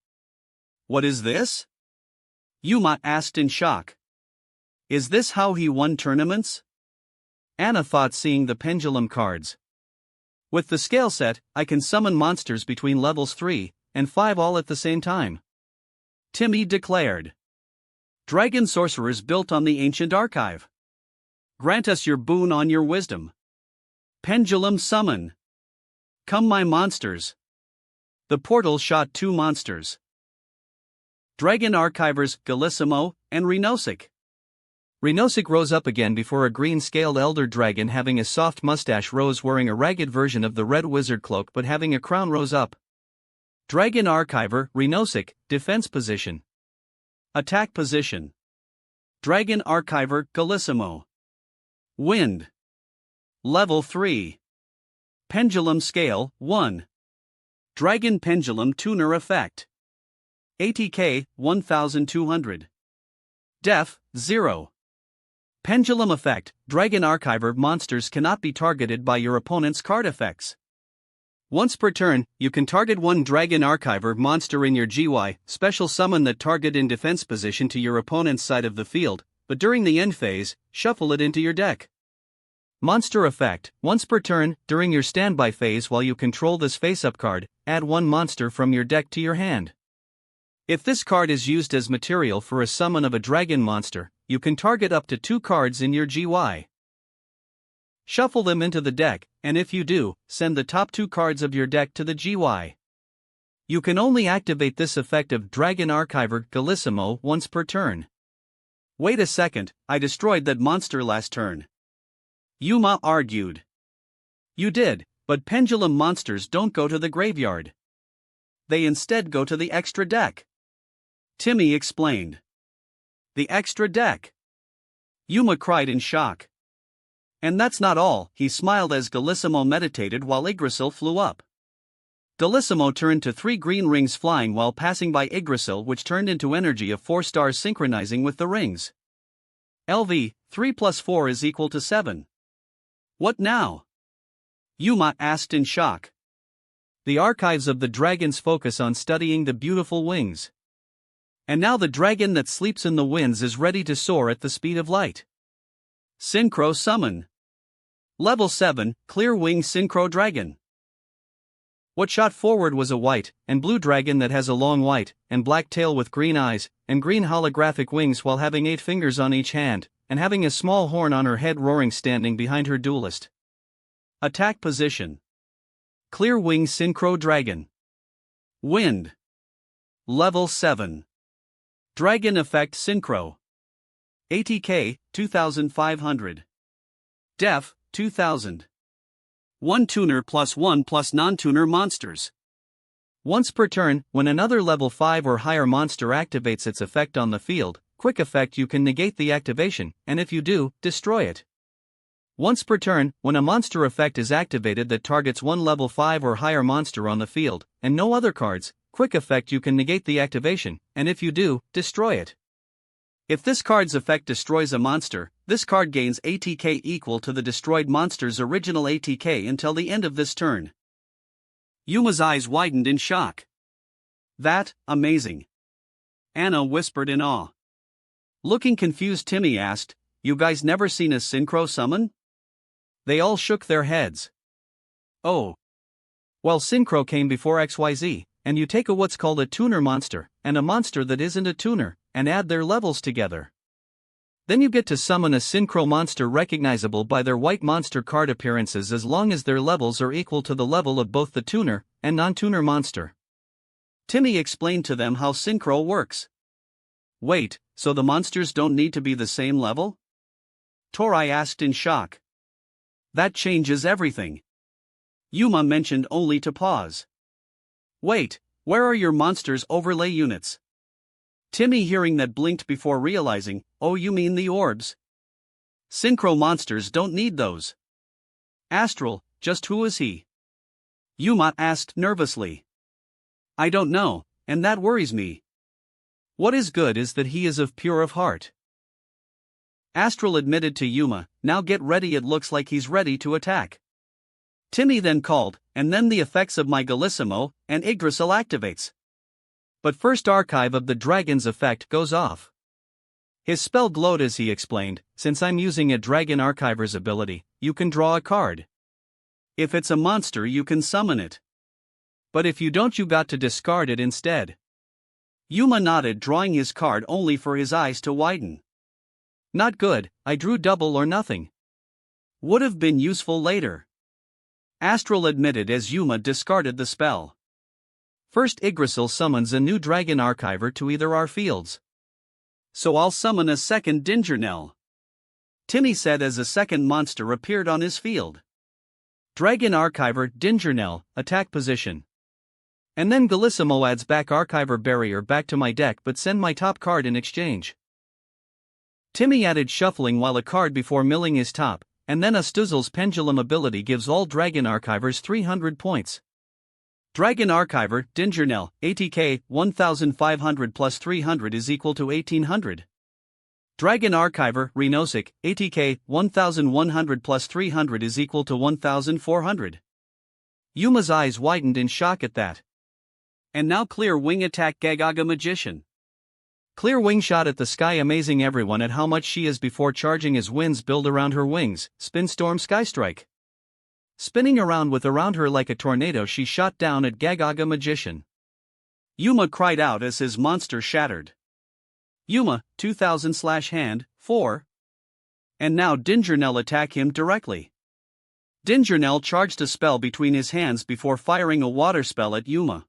What is this? Yuma asked in shock. Is this how he won tournaments? Anna thought, seeing the pendulum cards. With the scale set, I can summon monsters between levels 3 and 5 all at the same time. Timmy declared. Dragon sorcerers built on the ancient archive. Grant us your boon on your wisdom. Pendulum summon. Come my monsters. The portal shot 2 monsters. Dragon Archivers Galissimo and Renosic. Renosic rose up again before a green-scaled elder dragon having a soft mustache rose, wearing a ragged version of the red wizard cloak but having a crown rose up. Dragon Archiver Renosic, defense position. Attack position. Dragon Archiver Galissimo. Wind. Level 3. Pendulum Scale, 1. Dragon Pendulum Tuner Effect. ATK, 1200. Def, 0. Pendulum Effect, Dragon Archiver monsters cannot be targeted by your opponent's card effects. Once per turn, you can target one Dragon Archiver monster in your GY, special summon that target in defense position to your opponent's side of the field, but during the end phase, shuffle it into your deck. Monster Effect, once per turn, during your standby phase while you control this face-up card, add one monster from your deck to your hand. If this card is used as material for a summon of a dragon monster, you can target up to 2 cards in your GY. Shuffle them into the deck, and if you do, send the top 2 cards of your deck to the GY. You can only activate this effect of Dragon Archiver Galissimo once per turn. Wait a second, I destroyed that monster last turn. Yuma argued. You did, but pendulum monsters don't go to the graveyard. They instead go to the extra deck. Timmy explained. The extra deck. Yuma cried in shock. And that's not all, he smiled as Galissimo meditated while Yggdrasil flew up. Galissimo turned to 3 green rings flying while passing by Yggdrasil, which turned into energy of 4 stars synchronizing with the rings. LV, 3 plus 4 is equal to 7. What now? Yuma asked in shock. The archives of the dragons focus on studying the beautiful wings. And now the dragon that sleeps in the winds is ready to soar at the speed of light. Synchro Summon. Level 7, Clear Wing Synchro Dragon. What shot forward was a white and blue dragon that has a long white and black tail with green eyes and green holographic wings while having 8 fingers on each hand, and having a small horn on her head, roaring, standing behind her duelist. Attack position. Clear Wing Synchro Dragon. Wind. Level 7. Dragon Effect Synchro. ATK, 2500. Def, 2000. 1 tuner plus 1 plus non-tuner monsters. Once per turn, when another level 5 or higher monster activates its effect on the field, quick effect, you can negate the activation, and if you do, destroy it. Once per turn, when a monster effect is activated that targets one level 5 or higher monster on the field, and no other cards, quick effect you can negate the activation, and if you do, destroy it. If this card's effect destroys a monster, this card gains ATK equal to the destroyed monster's original ATK until the end of this turn. Yuma's eyes widened in shock. That, amazing. Anna whispered in awe. Looking confused, Timmy asked, "You guys never seen a synchro summon?" They all shook their heads. Oh. Well, synchro came before XYZ, and you take what's called a tuner monster, and a monster that isn't a tuner, and add their levels together. Then you get to summon a synchro monster recognizable by their white monster card appearances as long as their levels are equal to the level of both the tuner and non-tuner monster. Timmy explained to them how synchro works. Wait, so the monsters don't need to be the same level? Torai asked in shock. That changes everything. Yuma mentioned only to pause. Wait, where are your monsters overlay units? Timmy, hearing that, blinked before realizing, oh, you mean the orbs? Synchro monsters don't need those. Astral, just who is he? Yuma asked nervously. I don't know, and that worries me. What is good is that he is of pure of heart. Astral admitted to Yuma, now get ready, it looks like he's ready to attack. Timmy then called, and then the effects of my Galissimo and Yggdrasil activates. But first Archive of the Dragon's effect goes off. His spell glowed as he explained, since I'm using a Dragon Archiver's ability, you can draw a card. If it's a monster you can summon it. But if you don't you got to discard it instead. Yuma nodded, drawing his card only for his eyes to widen. Not good, I drew double or nothing. Would have been useful later. Astral admitted as Yuma discarded the spell. First Yggdrasil summons a new Dragon Archiver to either our fields. So I'll summon a second Dingernell. Timmy said as a second monster appeared on his field. Dragon Archiver, Dingernell, attack position. And then Galissimo adds back Archiver Barrier back to my deck but send my top card in exchange. Timmy added Shuffling while a card before milling is top, and then Astuzel's Pendulum ability gives all Dragon Archivers 300 points. Dragon Archiver, Dingernell, ATK, 1500 plus 300 is equal to 1800. Dragon Archiver, Renosik, ATK, 1100 plus 300 is equal to 1400. Yuma's eyes widened in shock at that. And now Clear Wing attack Gagaga Magician. Clear Wing shot at the sky, amazing everyone at how much she is before charging as winds build around her wings. Spin Storm Skystrike. Spinning around her like a tornado, she shot down at Gagaga Magician. Yuma cried out as his monster shattered. Yuma, 2000/hand, 4. And now Dingernell attack him directly. Dingernell charged a spell between his hands before firing a water spell at Yuma.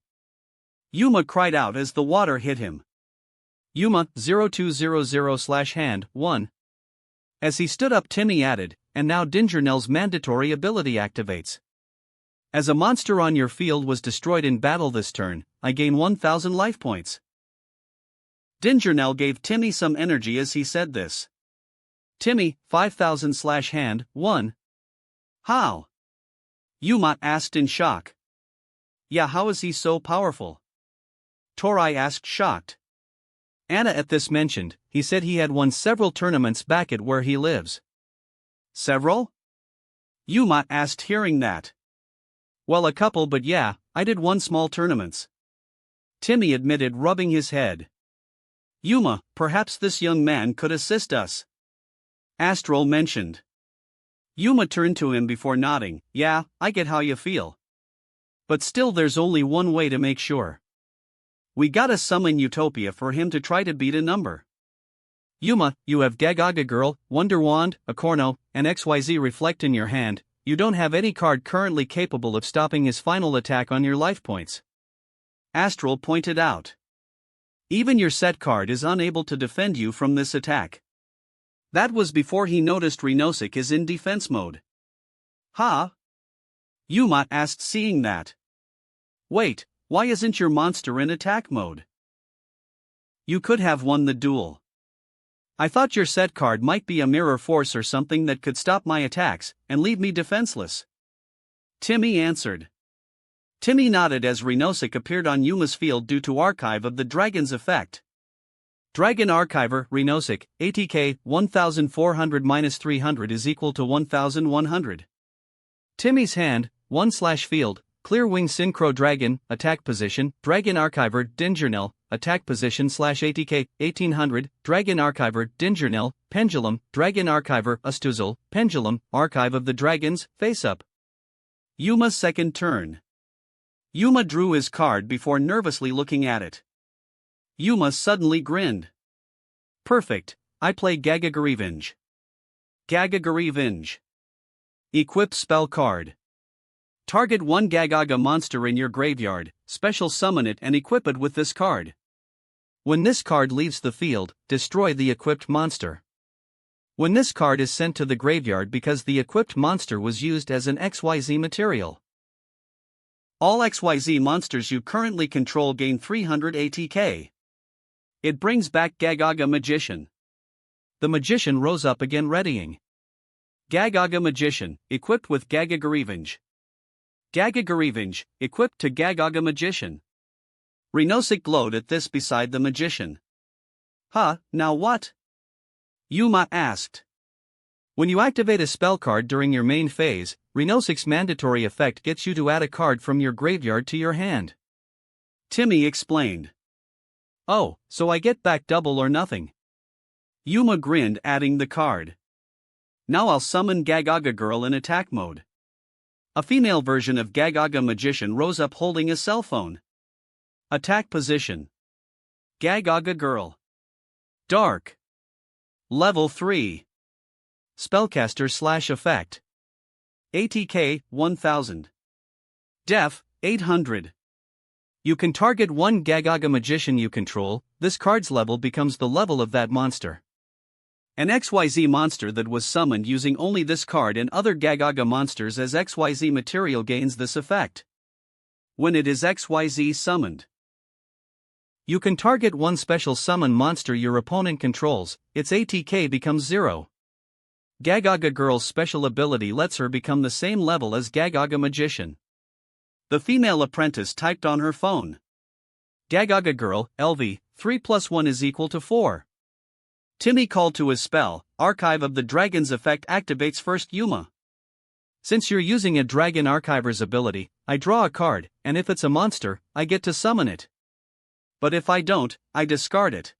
Yuma cried out as the water hit him. Yuma, 0200/hand, 1. As he stood up, Timmy added, and now Dingernell's mandatory ability activates. As a monster on your field was destroyed in battle this turn, I gain 1000 life points. Dingernell gave Timmy some energy as he said this. Timmy, 5000/hand, 1. How? Yuma asked in shock. Yeah, how is he so powerful? Torai asked shocked. Anna at this mentioned, he said he had won several tournaments back at where he lives. Several? Yuma asked hearing that. Well, a couple, but yeah, I did one small tournaments. Timmy admitted, rubbing his head. Yuma, perhaps this young man could assist us. Astral mentioned. Yuma turned to him before nodding, yeah, I get how you feel. But still there's only one way to make sure. We gotta summon Utopia for him to try to beat a number. Yuma, you have Gagaga Girl, Wonder Wand, Acorno, and XYZ Reflect in your hand. You don't have any card currently capable of stopping his final attack on your life points. Astral pointed out. Even your set card is unable to defend you from this attack. That was before he noticed Renosik is in defense mode. Huh? Yuma asked, seeing that. Wait, why isn't your monster in attack mode? You could have won the duel. I thought your set card might be a mirror force or something that could stop my attacks and leave me defenseless. Timmy answered. Timmy nodded as Renosic appeared on Yuma's field due to Archive of the Dragon's effect. Dragon Archiver, Renosic, ATK, 1400-300 is equal to 1100. Timmy's hand, 1/field, Clear Wing Synchro Dragon, attack position, Dragon Archiver, Dingernell, attack position /ATK, 1800, Dragon Archiver, Dingernell, Pendulum, Dragon Archiver, Astral, Pendulum, Archive of the Dragons, face up. Yuma's second turn. Yuma drew his card before nervously looking at it. Yuma suddenly grinned. Perfect, I play Gagagarivinge. Gagagarivinge. Equip spell card. Target one Gagaga monster in your graveyard, special summon it and equip it with this card. When this card leaves the field, destroy the equipped monster. When this card is sent to the graveyard because the equipped monster was used as an XYZ material. All XYZ monsters you currently control gain 300 ATK. It brings back Gagaga Magician. The Magician rose up again readying. Gagaga Magician, equipped with Gagagarivinge. Gagagarivinge, equipped to Gagaga Magician. Renosic glowed at this beside the Magician. Huh, now what? Yuma asked. When you activate a spell card during your main phase, Renosic's mandatory effect gets you to add a card from your graveyard to your hand. Timmy explained. Oh, so I get back double or nothing. Yuma grinned, adding the card. Now I'll summon Gagaga Girl in attack mode. A female version of Gagaga Magician rose up holding a cell phone. Attack position. Gagaga Girl. Dark. Level 3. Spellcaster / effect. ATK, 1000. Def, 800. You can target one Gagaga Magician you control, this card's level becomes the level of that monster. An XYZ monster that was summoned using only this card and other Gagaga monsters as XYZ material gains this effect. When it is XYZ summoned, you can target one special summon monster your opponent controls, its ATK becomes 0. Gagaga Girl's special ability lets her become the same level as Gagaga Magician. The female apprentice typed on her phone. Gagaga Girl, LV, 3 + 1 is equal to 4. Timmy called to his spell, Archive of the Dragon's effect activates first Yuma. Since you're using a Dragon Archiver's ability, I draw a card, and if it's a monster, I get to summon it. But if I don't, I discard it.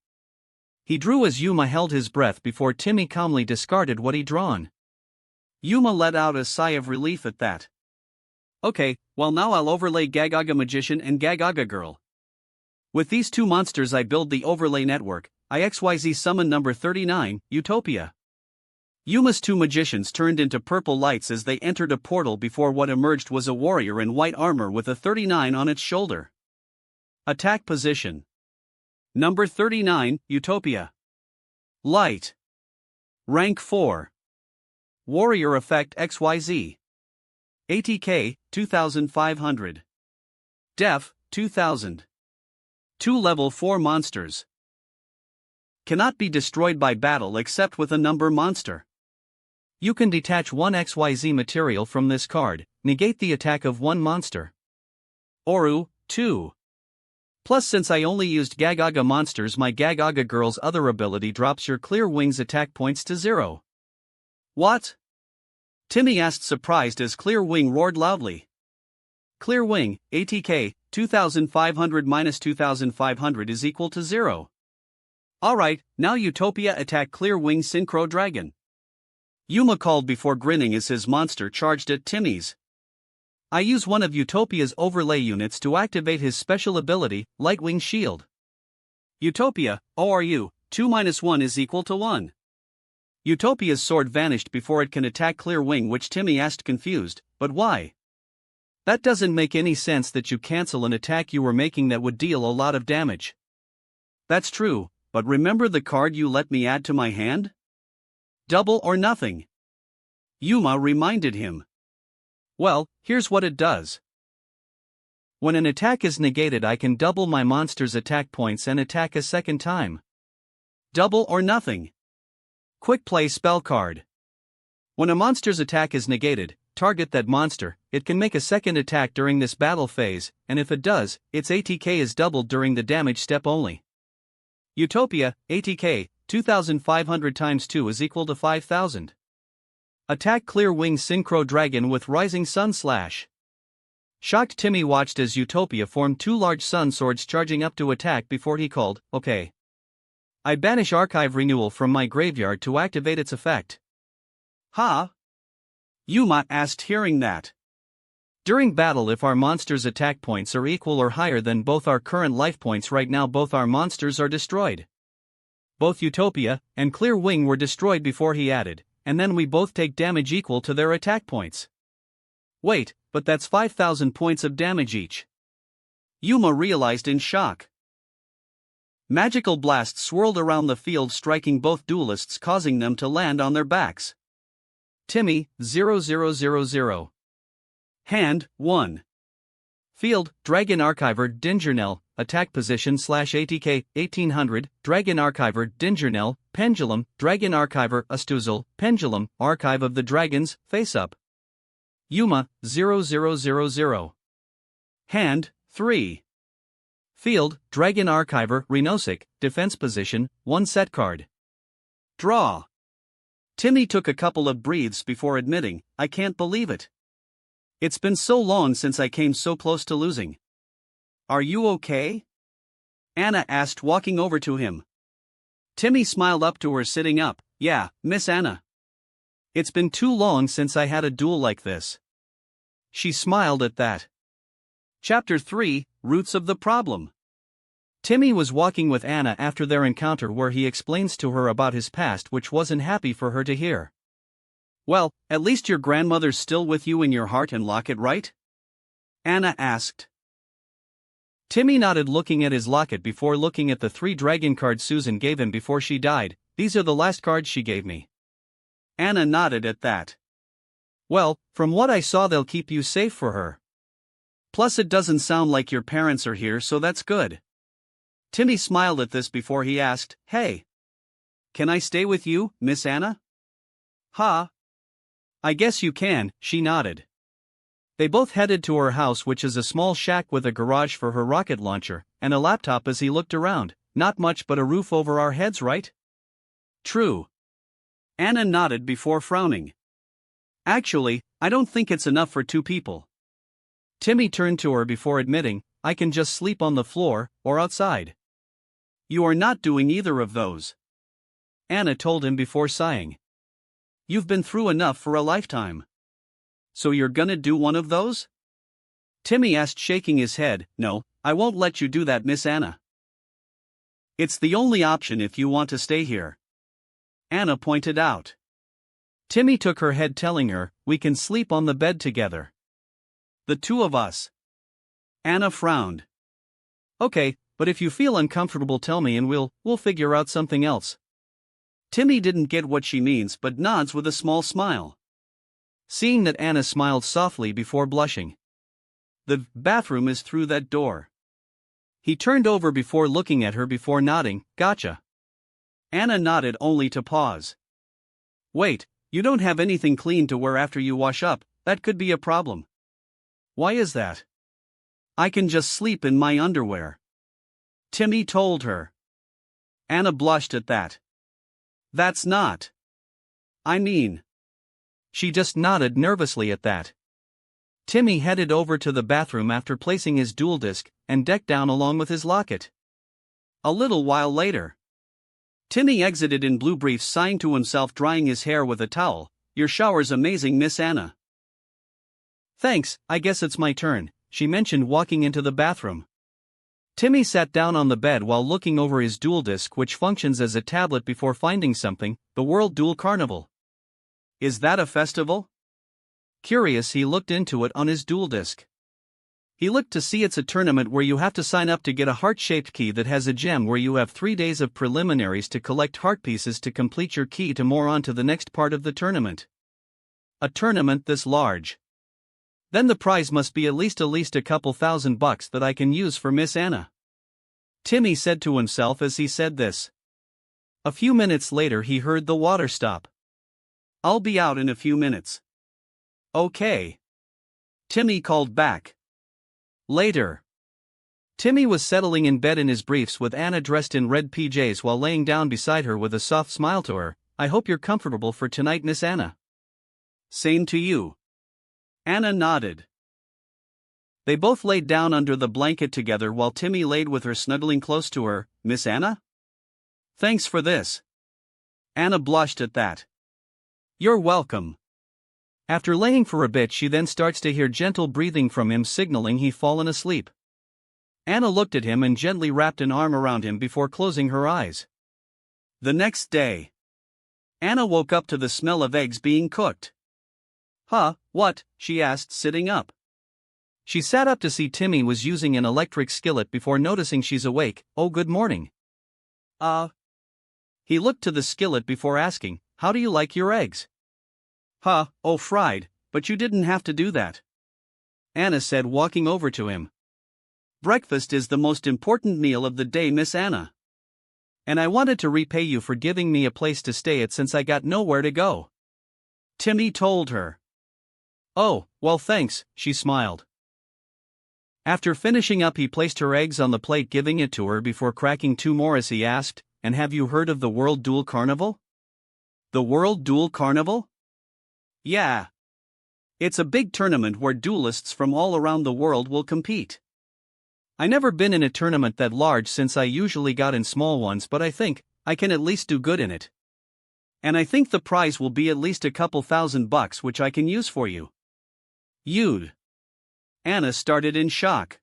He drew as Yuma held his breath before Timmy calmly discarded what he'd drawn. Yuma let out a sigh of relief at that. Okay, well now I'll overlay Gagaga Magician and Gagaga Girl. With these two monsters I build the overlay network. I XYZ summon number 39, Utopia. Yuma's two magicians turned into purple lights as they entered a portal before what emerged was a warrior in white armor with a 39 on its shoulder. Attack position. Number 39, Utopia. Light. Rank 4. Warrior effect XYZ. ATK, 2500. Def, 2000. 2 level 4 monsters. Cannot be destroyed by battle except with a number monster. You can detach one XYZ material from this card, negate the attack of one monster. Oru, 2. Plus since I only used Gagaga monsters my Gagaga Girl's other ability drops your Clear Wing's attack points to 0. What? Timmy asked surprised as Clear Wing roared loudly. Clear Wing, ATK, 2500 - 2500 is equal to 0. Alright, now Utopia attack Clear Wing Synchro Dragon. Yuma called before grinning as his monster charged at Timmy's. I use one of Utopia's overlay units to activate his special ability, Lightwing Shield. Utopia, ORU, 2 - 1 is equal to 1. Utopia's sword vanished before it can attack Clear Wing, which Timmy asked confused, but why? That doesn't make any sense that you cancel an attack you were making that would deal a lot of damage. That's true, but remember the card you let me add to my hand? Double or nothing. Yuma reminded him. Well, here's what it does. When an attack is negated I can double my monster's attack points and attack a second time. Double or nothing. Quick play spell card. When a monster's attack is negated, target that monster. It can make a second attack during this battle phase, and if it does, its ATK is doubled during the damage step only. Utopia, ATK, 2500 times 2 is equal to 5000. Attack Clear Wing Synchro Dragon with Rising Sun Slash. Shocked Timmy watched as Utopia formed two large sun swords charging up to attack before he called, "Okay. I banish Archive Renewal from my graveyard to activate its effect." "Huh?" Yuma asked, hearing that. During battle, if our monsters' attack points are equal or higher than both our current life points right now, both our monsters are destroyed. Both Utopia and Clear Wing were destroyed before he added, and then we both take damage equal to their attack points. Wait, but that's 5000 points of damage each. Yuma realized in shock. Magical blasts swirled around the field, striking both duelists, causing them to land on their backs. Timmy, 0000. Hand, 1. Field, Dragon Archiver Dingernell, attack position /ATK, 1800, Dragon Archiver Dingernell, Pendulum, Dragon Archiver Astral, Pendulum, Archive of the Dragons, face up. Yuma, 0000. Hand, 3. Field, Dragon Archiver Renosic, defense position, 1 set card. Draw. Timmy took a couple of breaths before admitting, "I can't believe it. It's been so long since I came so close to losing." "Are you okay?" Anna asked, walking over to him. Timmy smiled up to her, sitting up. "Yeah, Miss Anna. It's been too long since I had a duel like this." She smiled at that. Chapter 3, Roots of the Problem. Timmy was walking with Anna after their encounter, where he explains to her about his past, which wasn't happy for her to hear. "Well, at least your grandmother's still with you in your heart and locket, right?" Anna asked. Timmy nodded, looking at his locket before looking at the 3 dragon cards Susan gave him before she died. "These are the last cards she gave me." Anna nodded at that. "Well, from what I saw, they'll keep you safe for her. Plus, it doesn't sound like your parents are here, so that's good." Timmy smiled at this before he asked, "Hey, can I stay with you, Miss Anna?" "Huh? I guess you can," she nodded. They both headed to her house, which is a small shack with a garage for her rocket launcher, and a laptop. As he looked around, "Not much but a roof over our heads, right?" "True." Anna nodded before frowning. "Actually, I don't think it's enough for 2 people. Timmy turned to her before admitting, "I can just sleep on the floor, or outside." "You are not doing either of those," Anna told him before sighing. "You've been through enough for a lifetime. So you're gonna do one of those?" Timmy asked, shaking his head. "No, I won't let you do that, Miss Anna. It's the only option if you want to stay here," Anna pointed out. Timmy took her head, telling her, "We can sleep on the bed together. The 2 of us." Anna frowned. "Okay, but if you feel uncomfortable, tell me and we'll figure out something else." Timmy didn't get what she means, but nods with a small smile. Seeing that, Anna smiled softly before blushing. "The bathroom is through that door." He turned over before looking at her before nodding, "Gotcha." Anna nodded, only to pause. "Wait, you don't have anything clean to wear after you wash up? That could be a problem." "Why is that?" "I can just sleep in my underwear," Timmy told her. Anna blushed at that. "That's not. I mean." She just nodded nervously at that. Timmy headed over to the bathroom after placing his duel disk and deck down along with his locket. A little while later, Timmy exited in blue briefs, sighing to himself, drying his hair with a towel. "Your shower's amazing, Miss Anna." "Thanks, I guess it's my turn," she mentioned, walking into the bathroom. Timmy sat down on the bed while looking over his duel disk, which functions as a tablet, before finding something: the World Duel Carnival. "Is that a festival?" Curious, he looked into it on his duel disk. He looked to see it's a tournament where you have to sign up to get a heart-shaped key that has a gem, where you have 3 days of preliminaries to collect heart pieces to complete your key to more on to the next part of the tournament. A tournament this large. Then the prize must be at least a couple $1,000 that I can use for Miss Anna, Timmy said to himself as he said this. A few minutes later he heard the water stop. "I'll be out in a few minutes." Okay. Timmy called back. Later. Timmy was settling in bed in his briefs with Anna dressed in red PJs while laying down beside her with a soft smile to her. I hope you're comfortable for tonight, Miss Anna. Same to you. Anna nodded. They both laid down under the blanket together while Timmy laid with her snuggling close to her. Miss Anna? Thanks for this. Anna blushed at that. You're welcome. After laying for a bit, she then starts to hear gentle breathing from him, signaling he's fallen asleep. Anna looked at him and gently wrapped an arm around him before closing her eyes. The next day, Anna woke up to the smell of eggs being cooked. Huh, what? She asked, sitting up. She sat up to see Timmy was using an electric skillet before noticing she's awake. Oh, good morning. He looked to the skillet before asking, how do you like your eggs? Huh, oh, fried, but you didn't have to do that. Anna said, walking over to him. Breakfast is the most important meal of the day, Miss Anna. And I wanted to repay you for giving me a place to stay at since I got nowhere to go. Timmy told her. Oh, well thanks, she smiled. After finishing up, he placed her eggs on the plate, giving it to her before cracking 2 more as he asked, and have you heard of the World Duel Carnival? The World Duel Carnival? Yeah. It's a big tournament where duelists from all around the world will compete. I never been in a tournament that large since I usually got in small ones, but I think I can at least do good in it. And I think the prize will be at least a couple $1,000 which I can use for you. You'd. Anna started in shock.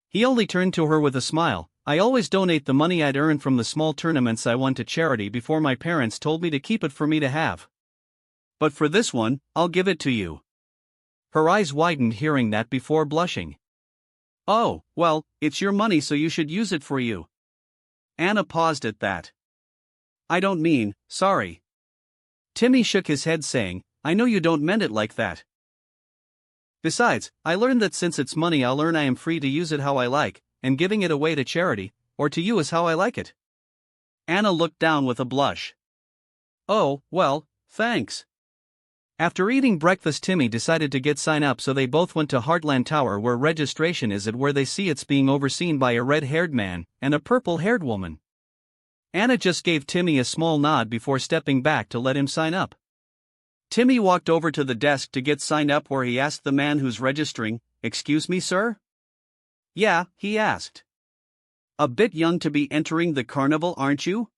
He only turned to her with a smile. I always donate the money I'd earn from the small tournaments I won to charity before my parents told me to keep it for me to have. But for this one, I'll give it to you. Her eyes widened hearing that before blushing. Oh, well, it's your money so you should use it for you. Anna paused at that. I don't mean, sorry. Timmy shook his head saying, I know you don't mean it like that. Besides, I learned that since it's money I'll earn, I am free to use it how I like, and giving it away to charity, or to you, is how I like it. Anna looked down with a blush. Oh, well, thanks. After eating breakfast, Timmy decided to get sign up, so they both went to Heartland Tower where registration is at, where they see it's being overseen by a red-haired man and a purple-haired woman. Anna just gave Timmy a small nod before stepping back to let him sign up. Timmy walked over to the desk to get signed up, where he asked the man who's registering, Excuse me, sir? Yeah, he asked. A bit young to be entering the carnival, aren't you?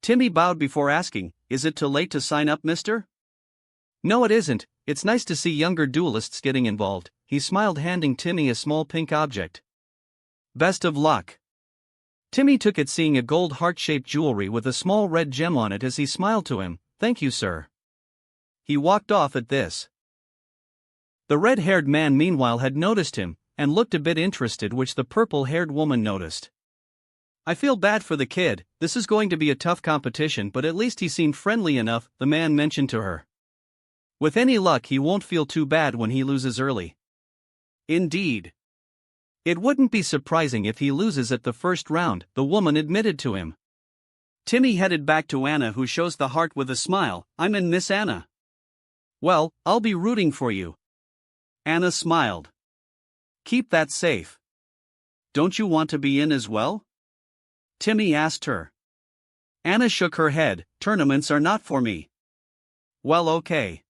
Timmy bowed before asking, Is it too late to sign up, mister? No, it isn't. It's nice to see younger duelists getting involved, he smiled, handing Timmy a small pink object. Best of luck. Timmy took it, seeing a gold heart-shaped jewelry with a small red gem on it as he smiled to him. Thank you, sir. He walked off at this. The red-haired man meanwhile had noticed him, and looked a bit interested, which the purple-haired woman noticed. I feel bad for the kid, this is going to be a tough competition, but at least he seemed friendly enough, the man mentioned to her. With any luck he won't feel too bad when he loses early. Indeed. It wouldn't be surprising if he loses at the first round, the woman admitted to him. Timmy headed back to Anna, who shows the heart with a smile. I'm in, Miss Anna. Well, I'll be rooting for you. Anna smiled. Keep that safe. Don't you want to be in as well? Timmy asked her. Anna shook her head. Tournaments are not for me. Well, okay.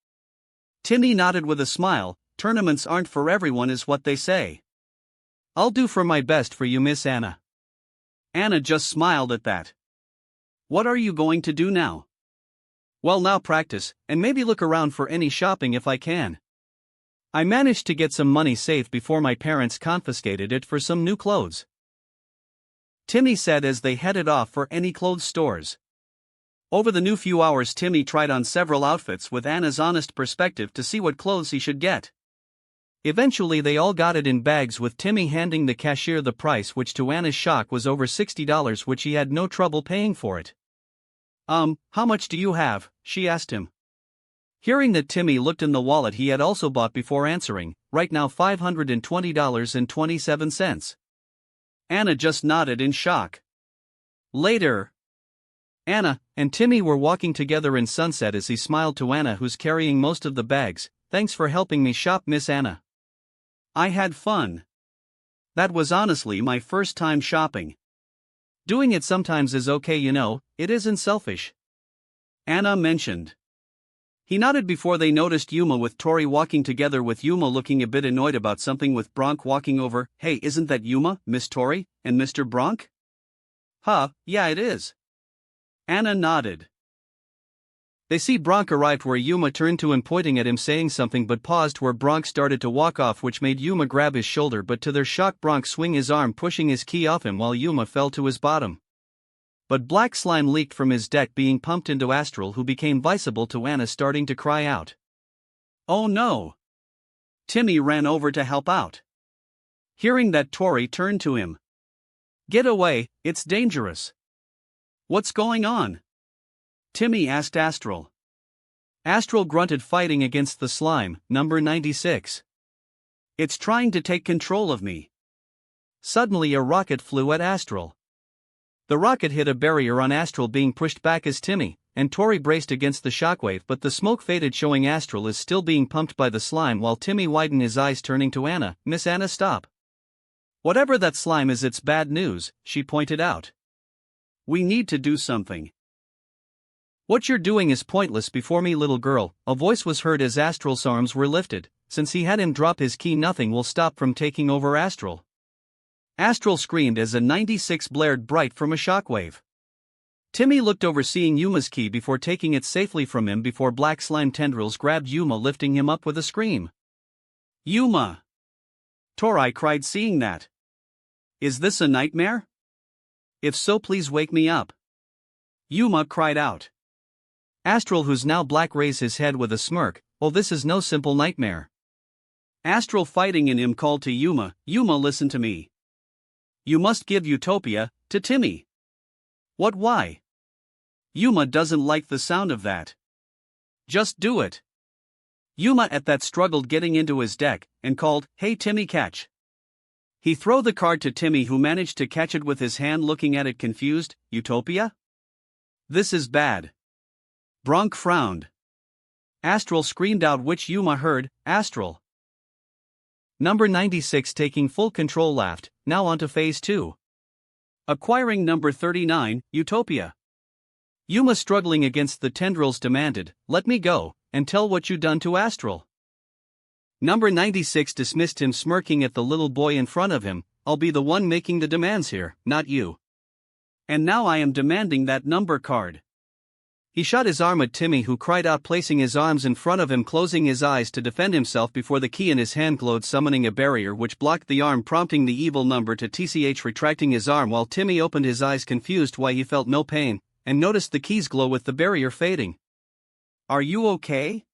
Timmy nodded with a smile. Tournaments aren't for everyone is what they say. I'll do for my best for you, Miss Anna. Anna just smiled at that. What are you going to do now? Well, now practice, and maybe look around for any shopping if I can. I managed to get some money saved before my parents confiscated it for some new clothes. Timmy said as they headed off for any clothes stores. Over the new few hours, Timmy tried on several outfits with Anna's honest perspective to see what clothes he should get. Eventually they all got it in bags, with Timmy handing the cashier the price, which to Anna's shock was over $60, which he had no trouble paying for it. How much do you have? She asked him. Hearing that Timmy looked in the wallet he had also bought before answering, right now $520.27. Anna just nodded in shock. Later. Anna and Timmy were walking together in Sunset as he smiled to Anna, who's carrying most of the bags. thanks for helping me shop, Miss Anna. I had fun. That was honestly my first time shopping. Doing it sometimes is okay, you know, it isn't selfish. Anna mentioned. He nodded before they noticed Yuma with Tori walking together, with Yuma looking a bit annoyed about something, with Bronk walking over. Hey, isn't that Yuma, Miss Tori, and Mr. Bronk? Huh, yeah it is. Anna nodded. They see Bronk arrived where Yuma turned to him, pointing at him, saying something, but paused where Bronk started to walk off, which made Yuma grab his shoulder, but to their shock Bronk swing his arm, pushing his key off him while Yuma fell to his bottom. But black slime leaked from his deck, being pumped into Astral, who became visible to Anna, starting to cry out. Oh no! Timmy ran over to help out. Hearing that, Tori turned to him. Get away, it's dangerous. What's going on? Timmy asked Astral. Astral grunted, fighting against the slime, number 96. It's trying to take control of me. Suddenly a rocket flew at Astral. The rocket hit a barrier on Astral, being pushed back as Timmy and Tori braced against the shockwave, but the smoke faded, showing Astral is still being pumped by the slime, while Timmy widened his eyes, turning to Anna. Miss Anna, stop. Whatever that slime is, it's bad news, she pointed out. We need to do something. What you're doing is pointless before me, little girl, a voice was heard as Astral's arms were lifted. Since he had him drop his key, nothing will stop from taking over Astral. Astral screamed as a 96 blared bright from a shockwave. Timmy looked over, seeing Yuma's key, before taking it safely from him before black slime tendrils grabbed Yuma, lifting him up with a scream. Yuma! Tori cried, seeing that. Is this a nightmare? If so, please wake me up. Yuma cried out. Astral, who's now black, raised his head with a smirk. Oh, this is no simple nightmare. Astral, fighting in him, called to Yuma. Yuma, listen to me. You must give Utopia to Timmy. What, why? Yuma doesn't like the sound of that. Just do it. Yuma at that struggled getting into his deck, and called, hey Timmy, catch. He threw the card to Timmy, who managed to catch it with his hand, looking at it confused. Utopia? This is bad. Bronk frowned. Astral screamed out, which Yuma heard. Astral. Number 96, taking full control, laughed. Now on to phase 2. Acquiring number 39, Utopia. Yuma, struggling against the tendrils, demanded, let me go, and tell what you done to Astral. Number 96 dismissed him, smirking at the little boy in front of him. I'll be the one making the demands here, not you. And now I am demanding that number card. He shot his arm at Timmy, who cried out, placing his arms in front of him, closing his eyes to defend himself before the key in his hand glowed, summoning a barrier which blocked the arm, prompting the evil number to tch retracting his arm, while Timmy opened his eyes, confused why he felt no pain, and noticed the key's glow with the barrier fading. Are you okay?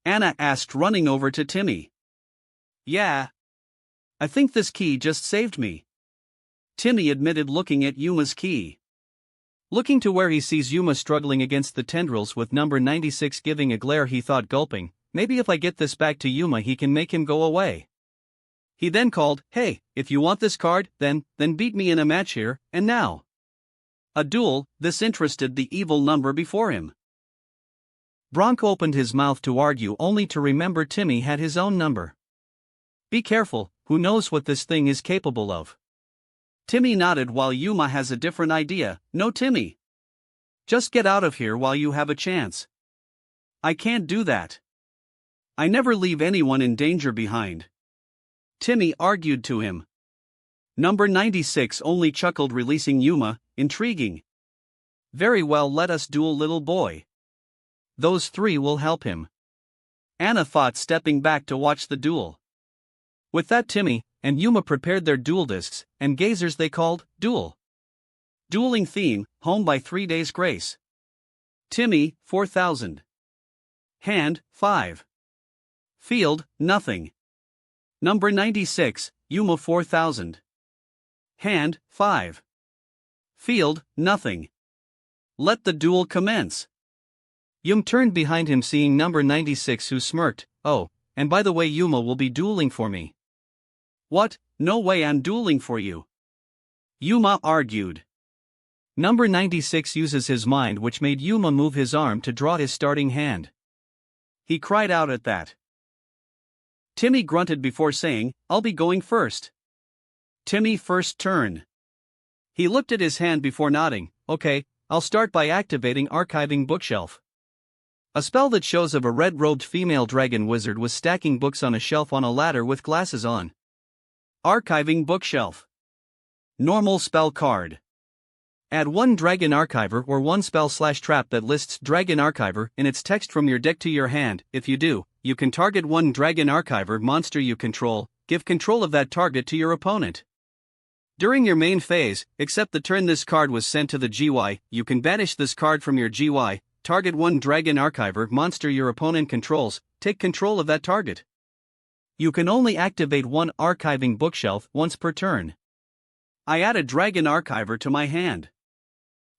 Anna asked, running over to Timmy. Yeah. I think this key just saved me. Timmy admitted, looking at Yuma's key. Looking to where he sees Yuma struggling against the tendrils, with number 96 giving a glare, he thought, gulping, maybe if I get this back to Yuma, he can make him go away. He then called, hey, if you want this card, then beat me in a match here, and now. A duel. This interested the evil number before him. Bronk opened his mouth to argue, only to remember Timmy had his own number. Be careful, who knows what this thing is capable of. Timmy nodded, while Yuma has a different idea. No, Timmy. Just get out of here while you have a chance. I can't do that. I never leave anyone in danger behind. Timmy argued to him. Number 96 only chuckled, releasing Yuma. Intriguing. Very well, let us duel, little boy. Those three will help him. Anna thought, stepping back to watch the duel. With that, Timmy and Yuma prepared their duel discs and gazers they called Duel. Dueling theme, home by 3 days grace. Timmy, 4,000. Hand, 5. Field, nothing. Number 96, Yuma, 4,000. Hand, 5. Field, nothing. Let the duel commence. Yum turned behind him, seeing number 96, who smirked. Oh, and by the way, Yuma will be dueling for me. What? No way I'm dueling for you. Yuma argued. Number 96 uses his mind, which made Yuma move his arm to draw his starting hand. He cried out at that. Timmy grunted before saying, "I'll be going first." Timmy first turn. He looked at his hand before nodding. "Okay, I'll start by activating Archiving Bookshelf." A spell that shows of a red-robed female dragon wizard was stacking books on a shelf on a ladder with glasses on. Archiving Bookshelf. Normal spell card. Add one Dragon Archiver or one spell/trap that lists Dragon Archiver in its text from your deck to your hand. If you do, you can target one Dragon Archiver monster you control, give control of that target to your opponent. During your main phase, except the turn this card was sent to the GY, you can banish this card from your GY, target one Dragon Archiver monster your opponent controls, take control of that target. You can only activate one Archiving Bookshelf once per turn. I add a Dragon Archiver to my hand.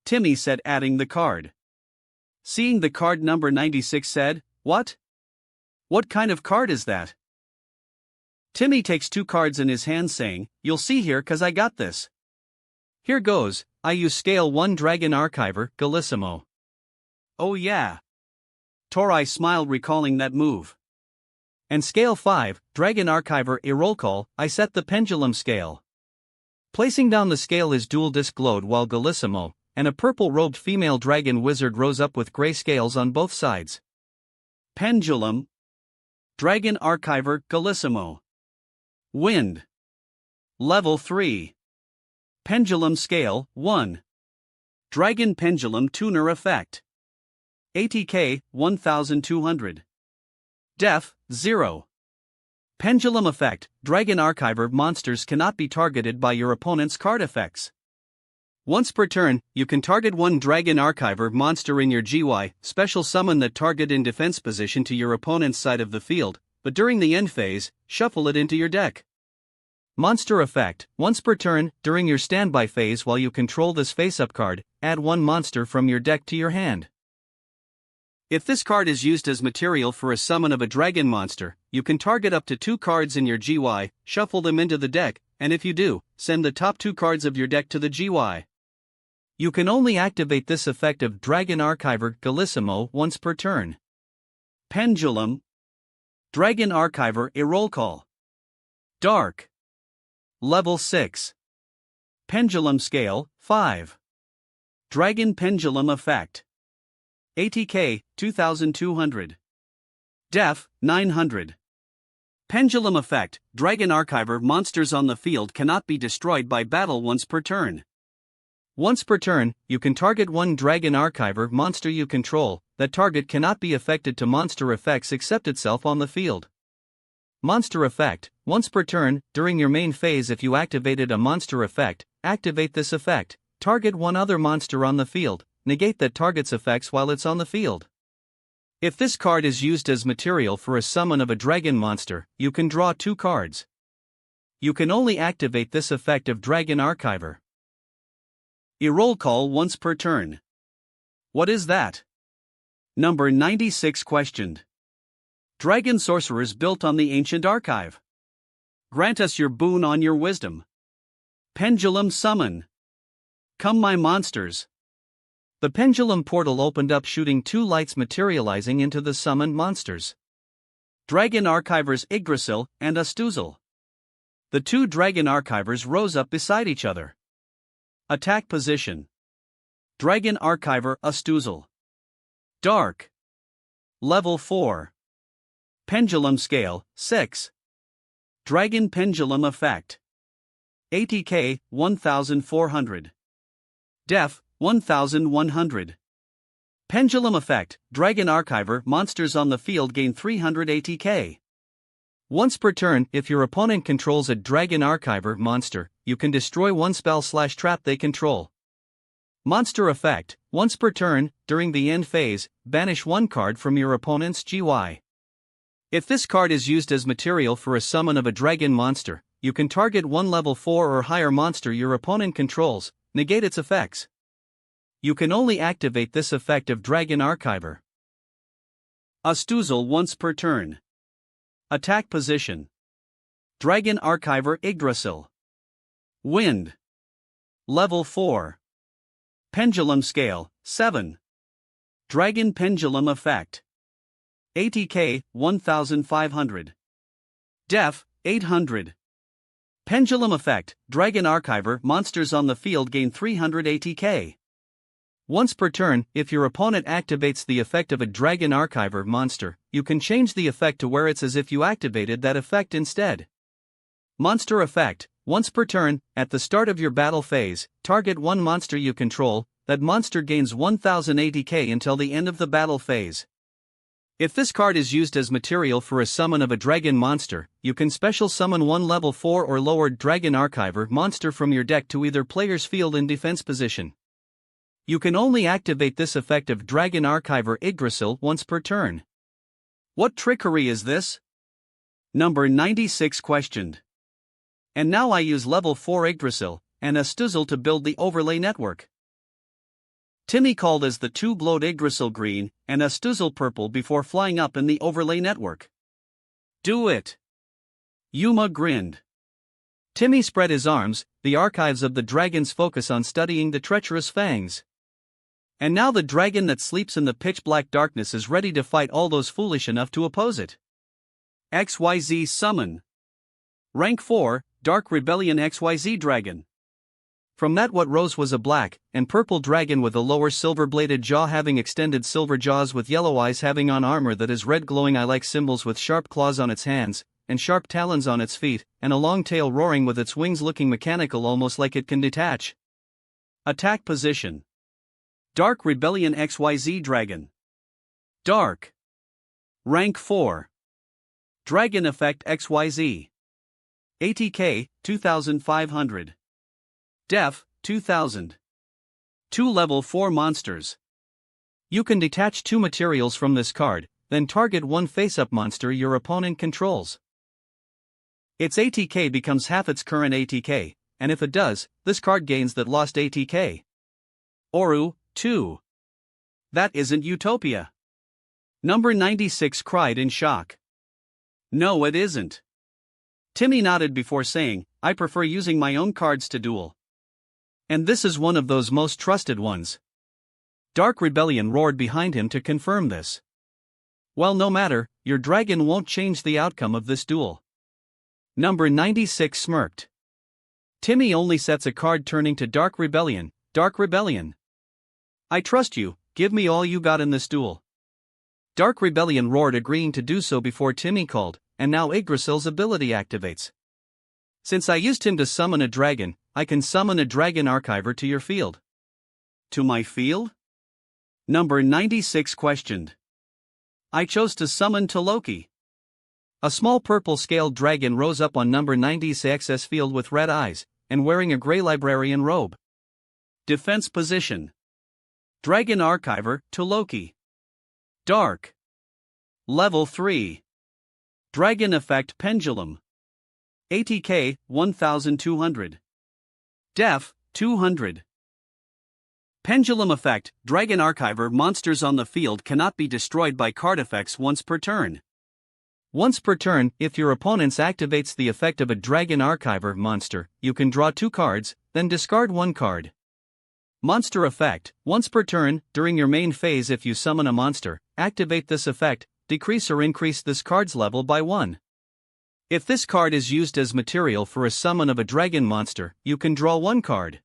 Timmy said, adding the card. Seeing the card number 96 said, "What? What kind of card is that?" Timmy takes two cards in his hand saying, "You'll see here 'cause I got this." Here goes. I use Scale 1 Dragon Archiver, Galissimo. Oh yeah. Torai smiled recalling that move. And Scale 5, Dragon Archiver, a roll call, I set the pendulum scale. Placing down the scale is dual disc glowed while Galissimo, and a purple-robed female dragon wizard rose up with gray scales on both sides. Pendulum. Dragon Archiver, Galissimo. Wind. Level 3. Pendulum Scale, 1. Dragon Pendulum Tuner Effect. ATK, 1200. Def, 0. Pendulum Effect, Dragon Archiver monsters cannot be targeted by your opponent's card effects. Once per turn, you can target one Dragon Archiver monster in your GY, special summon that target in defense position to your opponent's side of the field, but during the end phase, shuffle it into your deck. Monster Effect, once per turn, during your standby phase while you control this face-up card, add one monster from your deck to your hand. If this card is used as material for a summon of a dragon monster, you can target up to two cards in your GY, shuffle them into the deck, and if you do, send the top two cards of your deck to the GY. You can only activate this effect of Dragon Archiver Galissimo once per turn. Pendulum. Dragon Archiver, a roll call. Dark. Level 6. Pendulum Scale, 5. Dragon Pendulum Effect. ATK, 2200. Def, 900. Pendulum Effect, Dragon Archiver monsters on the field cannot be destroyed by battle once per turn. Once per turn, you can target one Dragon Archiver monster you control, that target cannot be affected to monster effects except itself on the field. Monster Effect, once per turn, during your main phase if you activated a monster effect, activate this effect, target one other monster on the field, negate that target's effects while it's on the field. If this card is used as material for a summon of a dragon monster, you can draw two cards. You can only activate this effect of Dragon Archiver. A roll call once per turn. What is that? Number 96 questioned. Dragon sorcerers built on the ancient archive. Grant us your boon on your wisdom. Pendulum Summon. Come my monsters. The pendulum portal opened up shooting two lights materializing into the summoned monsters. Dragon Archivers Yggdrasil and Astral. The two Dragon Archivers rose up beside each other. Attack position. Dragon Archiver Astral. Dark. Level 4. Pendulum Scale, 6. Dragon Pendulum Effect. ATK, 1400. Def, 1100. Pendulum Effect, Dragon Archiver monsters on the field gain 300 ATK. Once per turn, if your opponent controls a Dragon Archiver monster, you can destroy one spell/trap they control. Monster Effect, once per turn, during the end phase, banish one card from your opponent's GY. If this card is used as material for a summon of a dragon monster, you can target one level 4 or higher monster your opponent controls, negate its effects. You can only activate this effect of Dragon Archiver. Astral once per turn. Attack position. Dragon Archiver Yggdrasil. Wind. Level 4. Pendulum Scale, 7. Dragon Pendulum Effect. ATK, 1500. Def, 800. Pendulum effect, Dragon Archiver monsters on the field gain 300 ATK. Once per turn, if your opponent activates the effect of a Dragon Archiver monster, you can change the effect to where it's as if you activated that effect instead. Monster effect, once per turn, at the start of your battle phase, target one monster you control, that monster gains 1000 ATK until the end of the battle phase. If this card is used as material for a summon of a dragon monster, you can special summon one level 4 or lower Dragon Archiver monster from your deck to either player's field in defense position. You can only activate this effect of Dragon Archiver Yggdrasil once per turn. What trickery is this? Number 96 questioned. And now I use level 4 Yggdrasil and Astral to build the overlay network. Timmy called as the two glowed Yggdrasil green and Astral purple before flying up in the overlay network. Do it! Yuma grinned. Timmy spread his arms, the archives of the dragons focus on studying the treacherous fangs. And now the dragon that sleeps in the pitch-black darkness is ready to fight all those foolish enough to oppose it. XYZ Summon. Rank 4, Dark Rebellion XYZ Dragon. From that what rose was a black and purple dragon with a lower silver-bladed jaw having extended silver jaws with yellow eyes having on armor that is red glowing eye-like symbols with sharp claws on its hands, and sharp talons on its feet, and a long tail roaring with its wings looking mechanical almost like it can detach. Attack position. Dark Rebellion XYZ Dragon. Dark. Rank 4. Dragon Effect XYZ. ATK, 2500. Def, 2000. 2 level 4 monsters. You can detach 2 materials from this card, then target one face-up monster your opponent controls. Its ATK becomes half its current ATK, and if it does, this card gains that lost ATK. Oru, 2. That isn't Utopia. Number 96 cried in shock. No, it isn't. Timmy nodded before saying, I prefer using my own cards to duel. And this is one of those most trusted ones. Dark Rebellion roared behind him to confirm this. Well, no matter, your dragon won't change the outcome of this duel. Number 96 smirked. Timmy only sets a card turning to Dark Rebellion. Dark Rebellion. I trust you, give me all you got in this duel. Dark Rebellion roared, agreeing to do so before Timmy called, and now Yggdrasil's ability activates. Since I used him to summon a dragon, I can summon a Dragon Archiver to your field. To my field? Number 96 questioned. I chose to summon to Loki. A small purple-scaled dragon rose up on number 96's field with red eyes, and wearing a gray librarian robe. Defense position. Dragon Archiver to Loki. Dark. Level 3. Dragon Effect Pendulum. ATK, 1200. Def, 200. Pendulum effect, Dragon Archiver monsters on the field cannot be destroyed by card effects once per turn. Once per turn, if your opponent activates the effect of a Dragon Archiver monster, you can draw 2 cards, then discard 1 card. Monster effect, once per turn, during your main phase if you summon a monster, activate this effect, decrease or increase this card's level by 1. If this card is used as material for a summon of a dragon monster, you can draw 1 card.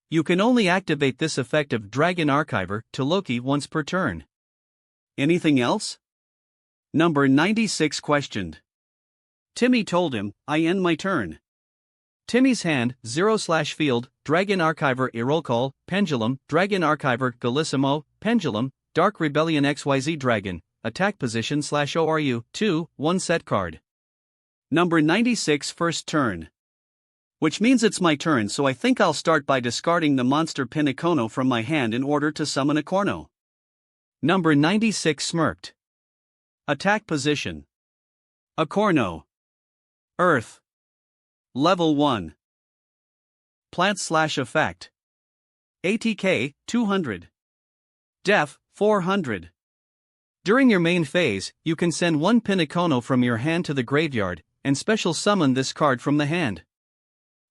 You can only activate this effect of Dragon Archiver to Loki once per turn. Anything else? Number 96 questioned. Timmy told him, I end my turn. Timmy's hand, 0/field, Dragon Archiver Irolcall, Pendulum, Dragon Archiver Galissimo, Pendulum, Dark Rebellion XYZ Dragon, Attack Position /ORU, 2, 1 set card. Number 96 first turn. Which means it's my turn, so I think I'll start by discarding the monster Pinnacono from my hand in order to summon a Corno. Number 96 smirked. Attack position. A Corno. Earth. Level 1. Plant/effect. ATK, 200. Def, 400. During your main phase, you can send 1 Pinnacono from your hand to the graveyard, and special summon this card from the hand.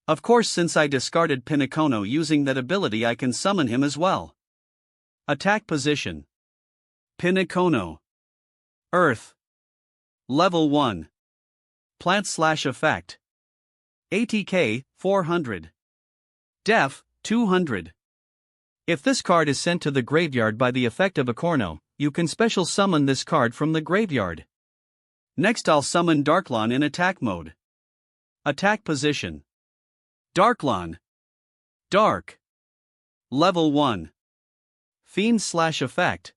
Of course, since I discarded Pinnacono using that ability, I can summon him as well. Attack position. Pinnacono. Earth. Level 1. Plant/effect. ATK, 400. Def, 200. If this card is sent to the graveyard by the effect of a Corno, you can special summon this card from the graveyard. Next I'll summon Darklon in attack mode. Attack position. Darklon. Dark. Level 1. Fiend/effect.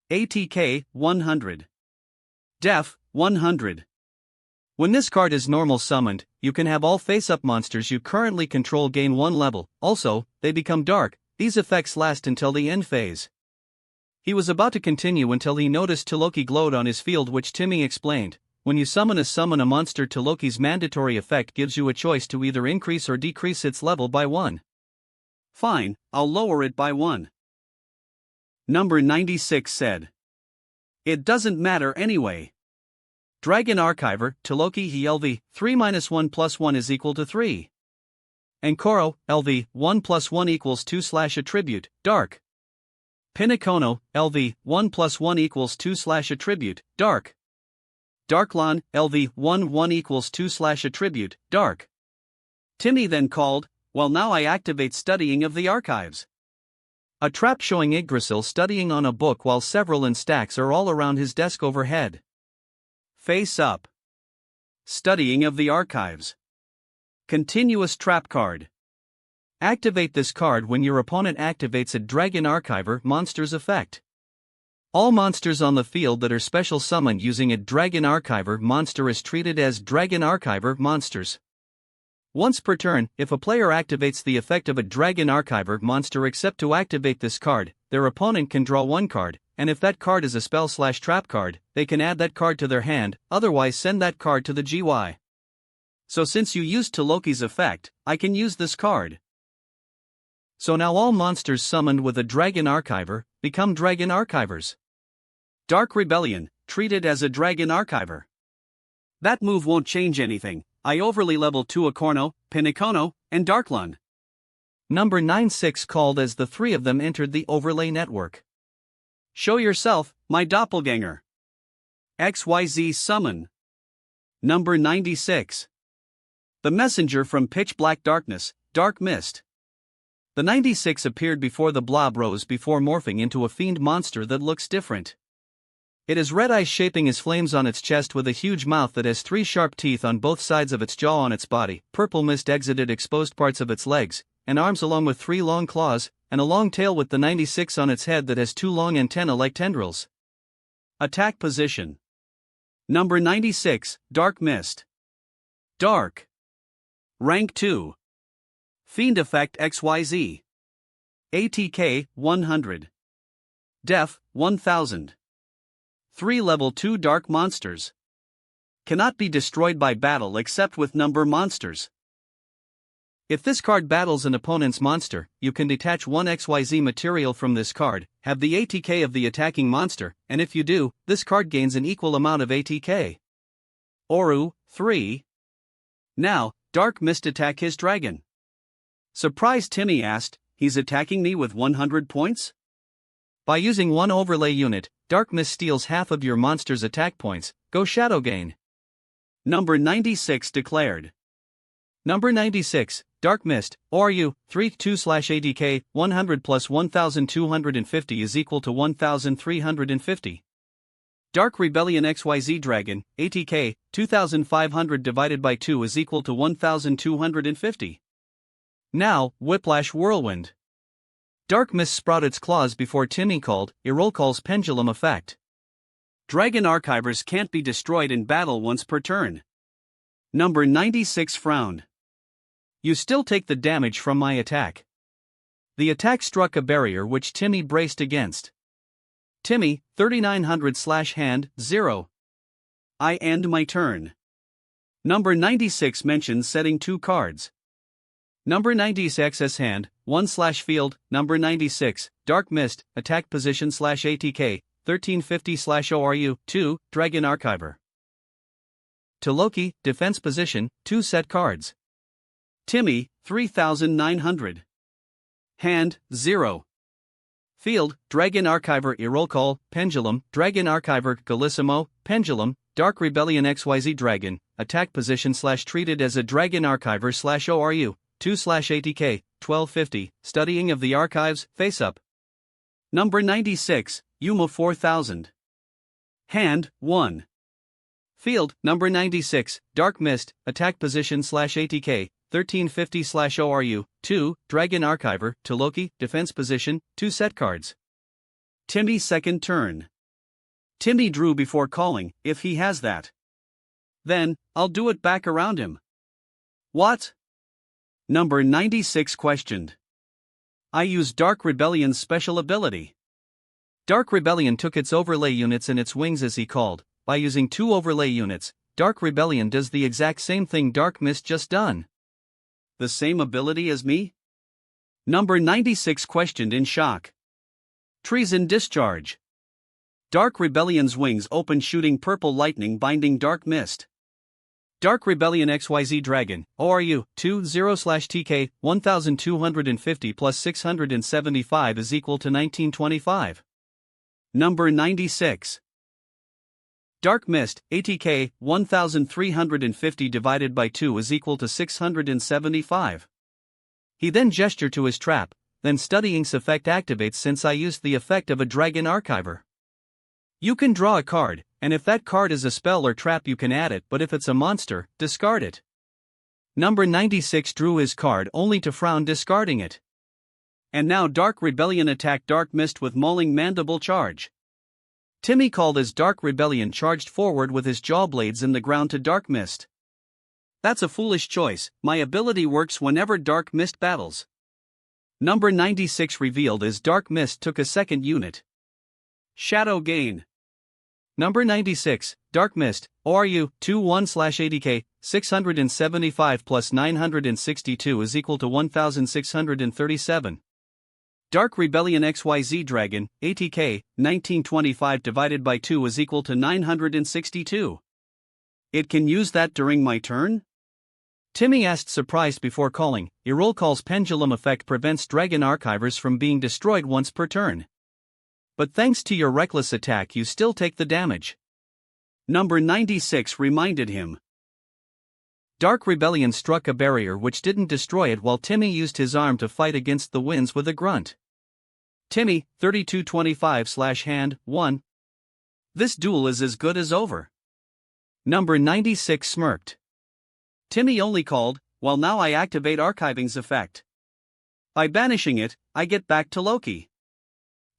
ATK, 100. Def, 100. When this card is normal summoned, you can have all face-up monsters you currently control gain 1 level. Also, they become dark. These effects last until the end phase. He was about to continue until he noticed Tiloki glowed on his field, which Timmy explained. When you summon a monster, Tiloki's mandatory effect gives you a choice to either increase or decrease its level by 1. Fine, I'll lower it by 1. Number 96 said. It doesn't matter anyway. Dragon Archiver, Tiloki he LV, 3-1 + 1 is equal to 3. And Koro, LV, 1 + 1 equals 2/attribute, dark. Pinnacono, LV, 1 + 1 equals 2/attribute, dark. Darklon, LV, 1 equals 2/attribute, dark. Timmy then called, well now I activate studying of the archives. A trap showing Yggdrasil studying on a book while several in stacks are all around his desk overhead. Face up. Studying of the archives. Continuous trap card. Activate this card when your opponent activates a Dragon Archiver monster's effect. All monsters on the field that are special summoned using a Dragon Archiver monster is treated as Dragon Archiver monsters. Once per turn, if a player activates the effect of a Dragon Archiver monster except to activate this card, their opponent can draw 1 card, and if that card is a spell/trap card, they can add that card to their hand, otherwise send that card to the GY. So since you used Tiloki's effect, I can use this card. So now all monsters summoned with a Dragon Archiver become Dragon Archivers. Dark Rebellion, treated as a Dragon Archiver. That move won't change anything. I overly level 2 a Corno, Pinnacono, and Darklon. Number 96 called as the 3 of them entered the overlay network. Show yourself, my doppelganger. XYZ summon. Number 96. The messenger from pitch black darkness, dark mist. The 96 appeared before the blob rose before morphing into a fiend monster that looks different. It has red eyes shaping as flames on its chest with a huge mouth that has 3 sharp teeth on both sides of its jaw on its body, purple mist exited exposed parts of its legs, and arms along with 3 long claws, and a long tail with the 96 on its head that has 2 long antennae like tendrils. Attack position. Number 96, Dark Mist. Dark. Rank 2. Fiend effect XYZ. ATK, 100. Def, 1000. 3 level 2 dark monsters. Cannot be destroyed by battle except with number monsters. If this card battles an opponent's monster, you can detach 1 XYZ material from this card, have the ATK of the attacking monster, and if you do, this card gains an equal amount of ATK. Oru, 3. Now, Dark Mist attack his dragon. Surprised Timmy asked, he's attacking me with 100 points? By using 1 overlay unit, Dark Mist steals half of your monster's attack points, go Shadow Gain. Number 96 declared. Number 96, Dark Mist, ORU, 3/2/ATK, 100 plus 1250 is equal to 1350. Dark Rebellion XYZ Dragon, ATK, 2500 divided by 2 is equal to 1250. Now, Whiplash Whirlwind. Dark Mist sprout its claws before Timmy called, Irolcall's Pendulum effect. Dragon Archivers can't be destroyed in battle once per turn. Number 96 frowned. You still take the damage from my attack. The attack struck a barrier which Timmy braced against. Timmy, 3900/hand, 0. I end my turn. Number 96 mentions setting 2 cards. Number 96's hand, 1/field, number 96, Dark Mist, attack position/ATK, 1350/ORU, 2, Dragon Archiver. Tiloki, defense position, 2 set cards. Timmy, 3900. Hand, 0. Field, Dragon Archiver Irolcall, Pendulum, Dragon Archiver Galissimo, Pendulum, Dark Rebellion XYZ Dragon, attack position / treated as a Dragon Archiver / ORU, 2 / ATK, 1250, studying of the archives, face up. Number 96, Yuma 4000. Hand, 1. Field, number 96, Dark Mist, attack position / ATK, 1350 / ORU, 2, Dragon Archiver, to Loki, defense position, 2 set cards. Timmy second turn. Timmy drew before calling, if he has that. Then, I'll do it back around him. What? Number 96 questioned. I use Dark Rebellion's special ability. Dark Rebellion took its overlay units and its wings as he called. By using 2 overlay units, Dark Rebellion does the exact same thing Dark Mist just done. The same ability as me? Number 96 questioned in shock. Treason discharge. Dark Rebellion's wings open shooting purple lightning binding Dark Mist. Dark Rebellion XYZ Dragon, ORU, 2-0/TK, 1250 plus 675 is equal to 1925. Number 96. Dark Mist, ATK, 1350 divided by 2 is equal to 675. He then gestured to his trap, then Studying's effect activates since I used the effect of a Dragon Archiver. You can draw a card, and if that card is a spell or trap you can add it, but if it's a monster, discard it. Number 96 drew his card only to frown discarding it. And now Dark Rebellion attacked Dark Mist with Mauling Mandible Charge. Timmy called as Dark Rebellion charged forward with his jaw blades in the ground to Dark Mist. That's a foolish choice, my ability works whenever Dark Mist battles. Number 96 revealed as Dark Mist took a second unit. Shadow Gain. Number 96, Dark Mist, ORU, 2-1/ADK, 675 plus 962 is equal to 1637. Dark Rebellion XYZ Dragon, ATK, 1925 divided by 2 is equal to 962. It can use that during my turn? Timmy asked surprised before calling. Roll call's pendulum effect prevents Dragon Archivers from being destroyed once per turn. But thanks to your reckless attack you still take the damage. Number 96 reminded him. Dark Rebellion struck a barrier which didn't destroy it while Timmy used his arm to fight against the winds with a grunt. Timmy, 3225/hand, 1. This duel is as good as over. Number 96 smirked. Timmy only called, well now I activate Archiving's effect. By banishing it, I get back to Loki.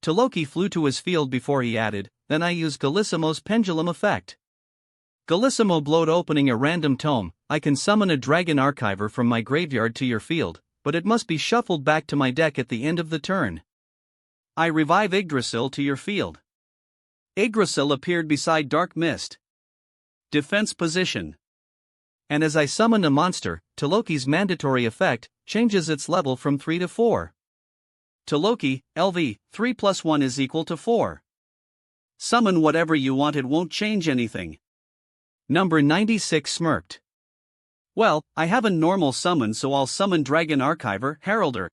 Loki flew to his field before he added, then I use Galissimo's pendulum effect. Galissimo blowed opening a random tome. I can summon a Dragon Archiver from my graveyard to your field, but it must be shuffled back to my deck at the end of the turn. I revive Yggdrasil to your field. Yggdrasil appeared beside Dark Mist. Defense position. And as I summon a monster, Loki's mandatory effect changes its level from 3 to 4. Loki, LV, 3 plus 1 is equal to 4. Summon whatever you want, it won't change anything. Number 96 smirked. Well, I have a normal summon so I'll summon Dragon Archiver, Heralder.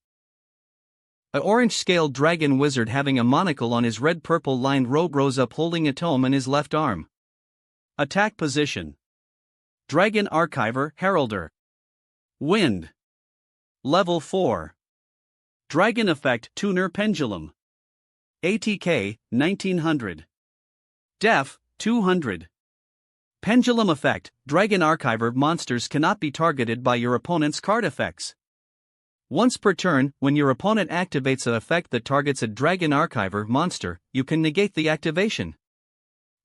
A orange-scaled dragon wizard having a monocle on his red-purple lined robe rose up holding a tome in his left arm. Attack position. Dragon Archiver, Heralder. Wind. Level 4. Dragon Effect Tuner Pendulum. ATK, 1900. Def, 200. Pendulum Effect, Dragon Archiver monsters cannot be targeted by your opponent's card effects. Once per turn, when your opponent activates an effect that targets a Dragon Archiver monster, you can negate the activation.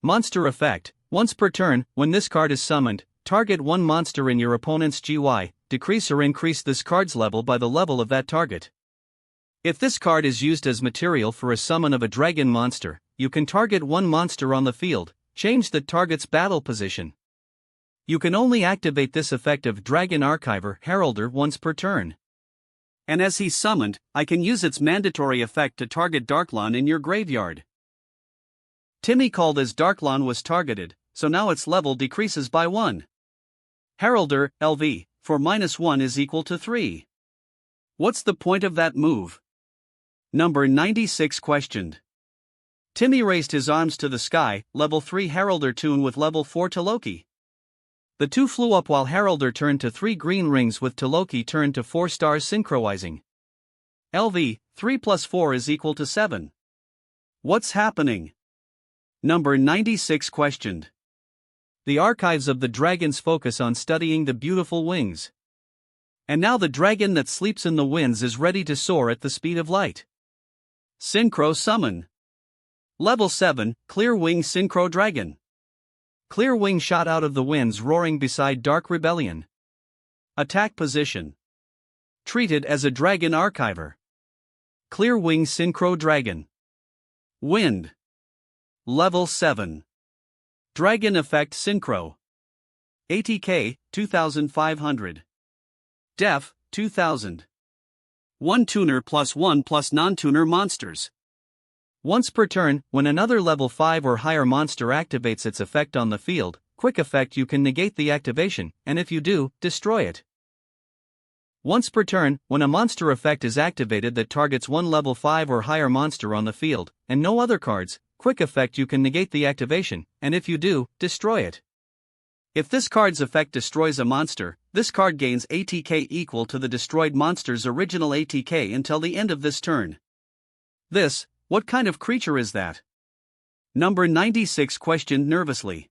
Monster Effect, once per turn, when this card is summoned, target one monster in your opponent's GY, decrease or increase this card's level by the level of that target. If this card is used as material for a summon of a dragon monster, you can target one monster on the field, change the target's battle position. You can only activate this effect of Dragon Archiver Heralder once per turn. And as he's summoned, I can use its mandatory effect to target Darklon in your graveyard. Timmy called as Darklon was targeted, so now its level decreases by 1. Heralder, LV, for -1 is equal to 3. What's the point of that move? Number 96 questioned. Timmy raised his arms to the sky, level 3 Heralder tune with level 4 to Loki. The two flew up while Heralder turned to 3 green rings with Toloki turned to 4 stars synchronizing. LV, 3 plus 4 is equal to 7. What's happening? Number 96 questioned. The archives of the dragons focus on studying the beautiful wings. And now the dragon that sleeps in the winds is ready to soar at the speed of light. Synchro Summon. Level 7, Clear Wing Synchro Dragon. Clear Wing shot out of the winds roaring beside Dark Rebellion. Attack position. Treated as a Dragon Archiver. Clear Wing Synchro Dragon. Wind. Level 7. Dragon Effect Synchro. ATK, 2500. Def, 2000. 1 tuner plus 1 plus non-tuner monsters. Once per turn, when another level 5 or higher monster activates its effect on the field, quick effect you can negate the activation, and if you do, destroy it. Once per turn, when a monster effect is activated that targets one level 5 or higher monster on the field, and no other cards, quick effect you can negate the activation, and if you do, destroy it. If this card's effect destroys a monster, this card gains ATK equal to the destroyed monster's original ATK until the end of this turn. What kind of creature is that? Number 96 questioned nervously.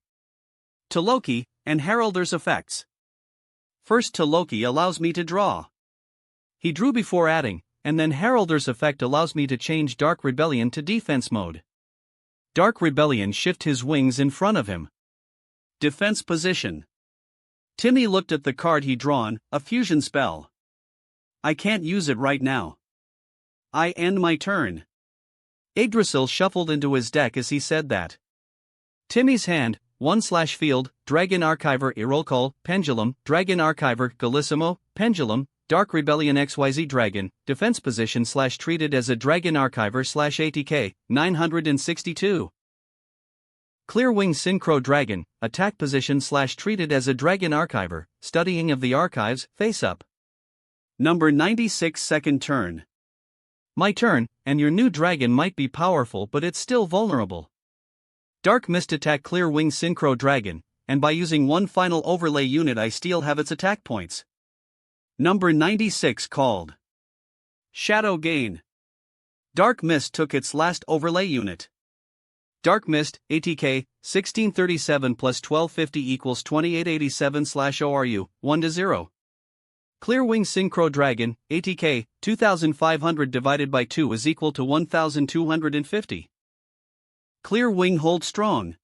Toloki, and Heralder's effects. First Toloki allows me to draw. He drew before adding, and then Heralder's effect allows me to change Dark Rebellion to defense mode. Dark Rebellion shift his wings in front of him. Defense position. Timmy looked at the card he drawn, a fusion spell. I can't use it right now. I end my turn. Yggdrasil shuffled into his deck as he said that. Timmy's hand, 1/field, Dragon Archiver Irolcall, Pendulum, Dragon Archiver Galissimo, Pendulum, Dark Rebellion XYZ Dragon, Defense Position / treated as a Dragon Archiver / ATK, 962. Clear Wing Synchro Dragon, Attack Position / treated as a Dragon Archiver, Studying of the Archives, Face Up. Number 96 second turn. My turn, and your new dragon might be powerful but it's still vulnerable. Dark Mist attack Clear Wing Synchro Dragon, and by using one final overlay unit I still have its attack points. Number 96 called. Shadow Gain. Dark Mist took its last overlay unit. Dark Mist, ATK, 1637 plus 1250 equals 2887/ORU, 1-0. Clear Wing Synchro Dragon, ATK, 2500 divided by 2 is equal to 1250. Clear Wing Hold Strong.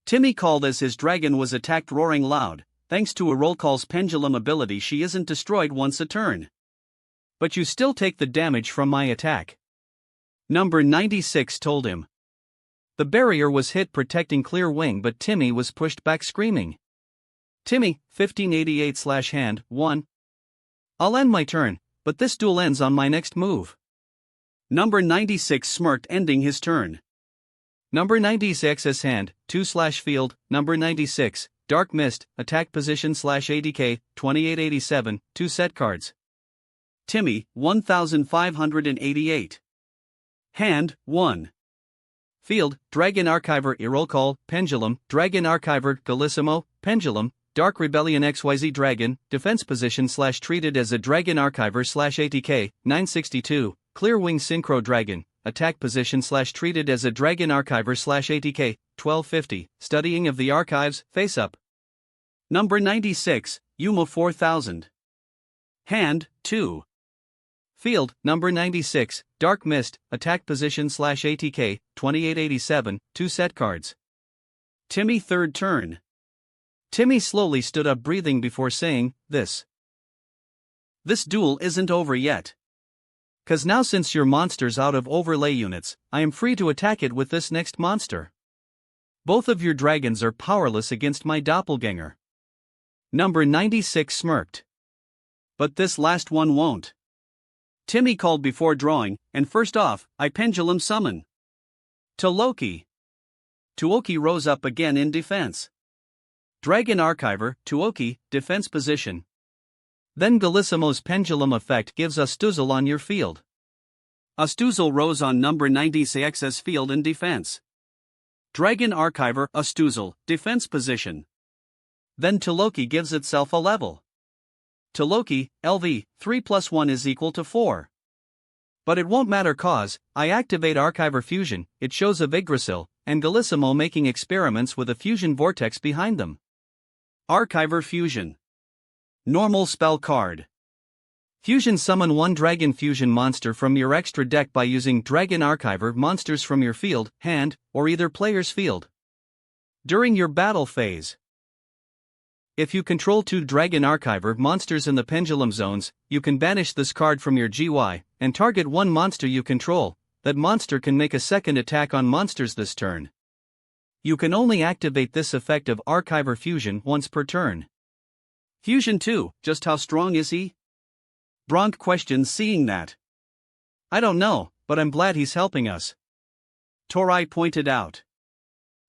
Timmy called as his dragon was attacked roaring loud. Thanks to Irolcall's pendulum ability she isn't destroyed once a turn. But you still take the damage from my attack. Number 96 told him. The barrier was hit protecting Clear Wing but Timmy was pushed back screaming. Timmy, 1588/hand, 1. I'll end my turn, but this duel ends on my next move. Number 96 smirked ending his turn. Number 96's hand, 2/field, number 96, Dark Mist, Attack Position / ATK, 2887, 2 set cards. Timmy, 1588. Hand, 1. Field, Dragon Archiver Irolcall, Pendulum, Dragon Archiver Galissimo, Pendulum, Dark Rebellion XYZ Dragon, Defense Position / treated as a Dragon Archiver / ATK, 962, Clear Wing Synchro Dragon, Attack Position / treated as a Dragon Archiver / ATK, 1250, Studying of the Archives, Face Up. Number 96, Yuma 4000. Hand, 2. Field, number 96, Dark Mist, Attack Position / ATK, 2887, 2 set cards. Timmy third turn. Timmy slowly stood up breathing before saying, This duel isn't over yet. 'Cause now since your monster's out of overlay units, I am free to attack it with this next monster. Both of your dragons are powerless against my doppelganger. Number 96 smirked. But this last one won't. Timmy called before drawing, and first off, I pendulum summon. Toloki. Tuoki rose up again in defense. Dragon Archiver, Tuoki, defense position. Then Galissimo's pendulum effect gives Astral on your field. Astral rose on number 96's field in defense. Dragon Archiver, Astral, defense position. Then Loki gives itself a level. Loki, LV, 3 plus 1 is equal to 4. But it won't matter cause, I activate Archiver Fusion, it shows a Yggdrasil, and Galissimo making experiments with a fusion vortex behind them. Archiver Fusion. Normal spell card. Fusion summon one Dragon Fusion monster from your extra deck by using Dragon Archiver monsters from your field, hand, or either player's field. During your battle phase. If you control 2 Dragon Archiver monsters in the Pendulum Zones, you can banish this card from your GY, and target one monster you control. That monster can make a second attack on monsters this turn. You can only activate this effect of Archiver Fusion once per turn. Fusion 2, just how strong is he? Bronk questions seeing that. I don't know, but I'm glad he's helping us. Torai pointed out.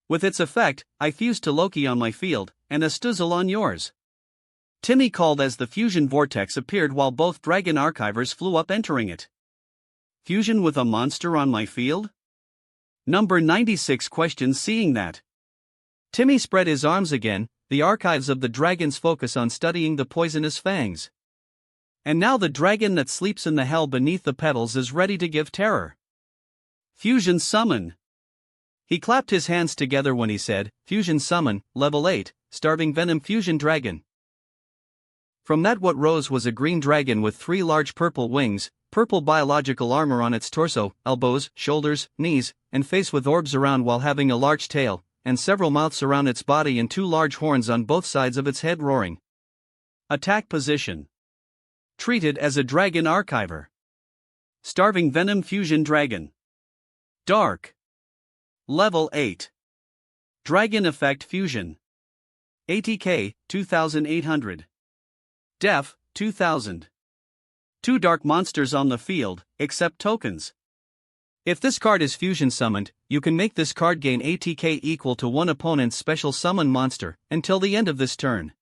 With its effect, I fused Loki on my field, and a Stuzzle on yours. Timmy called as the fusion vortex appeared while both Dragon Archivers flew up entering it. Fusion with a monster on my field? Number 96 questions seeing that. Timmy spread his arms again, the archives of the dragons focus on studying the poisonous fangs. And now the dragon that sleeps in the hell beneath the petals is ready to give terror. Fusion Summon. He clapped his hands together when he said, Fusion Summon, Level 8, Starving Venom Fusion Dragon. From that what rose was a green dragon with 3 large purple wings, purple biological armor on its torso, elbows, shoulders, knees, and face with orbs around while having a large tail, and several mouths around its body and 2 large horns on both sides of its head roaring. Attack position. Treated as a Dragon Archiver. Starving Venom Fusion Dragon. Dark. Level 8. Dragon Effect Fusion. ATK, 2800. Def, 2000. 2 dark monsters on the field, except tokens. If this card is fusion summoned, you can make this card gain ATK equal to one opponent's special summon monster, until the end of this turn.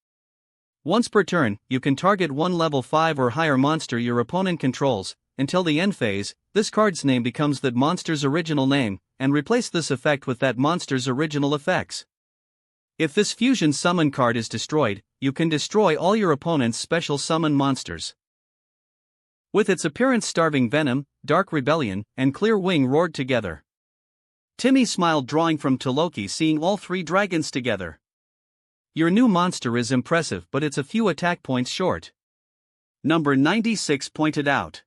Once per turn, you can target one level 5 or higher monster your opponent controls. Until the end phase, this card's name becomes that monster's original name, and replace this effect with that monster's original effects. If this fusion summon card is destroyed, you can destroy all your opponent's special summon monsters. With its appearance Starving Venom, Dark Rebellion, and Clear Wing roared together. Timmy smiled drawing from Loki seeing all 3 dragons together. Your new monster is impressive but it's a few attack points short. Number 96 pointed out.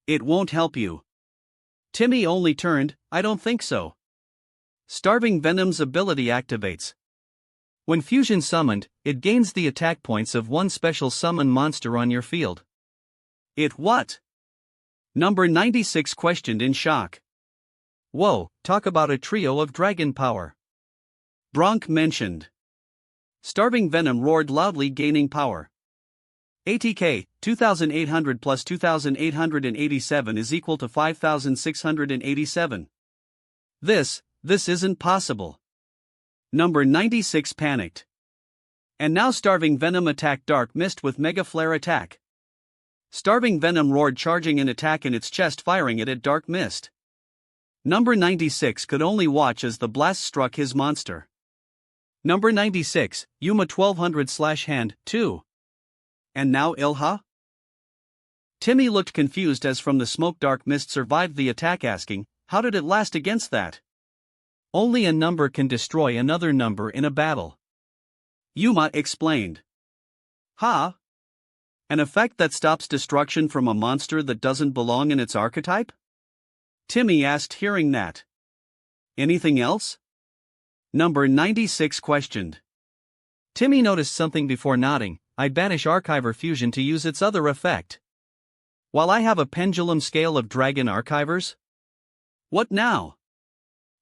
It won't help you. Timmy only turned, I don't think so. Starving Venom's ability activates. When fusion summoned, it gains the attack points of one special summon monster on your field. It what? Number 96 questioned in shock. Whoa, talk about a trio of dragon power. Bronk mentioned. Starving Venom roared loudly gaining power. ATK, 2800 plus 2887 is equal to 5687. This isn't possible. Number 96 panicked. And now Starving Venom attacked Dark Mist with Mega Flare attack. Starving Venom roared charging an attack in its chest firing it at Dark Mist. Number 96 could only watch as the blast struck his monster. Number 96, Yuma 1200/hand, 2. And now Ilha? Timmy looked confused as from the smoke Dark Mist survived the attack asking, how did it last against that? Only a number can destroy another number in a battle. Yuma explained. Huh? An effect that stops destruction from a monster that doesn't belong in its archetype? Timmy asked hearing that. Anything else? Number 96 questioned. Timmy noticed something before nodding. I banish Archiver Fusion to use its other effect. While I have a pendulum scale of Dragon Archivers? What now?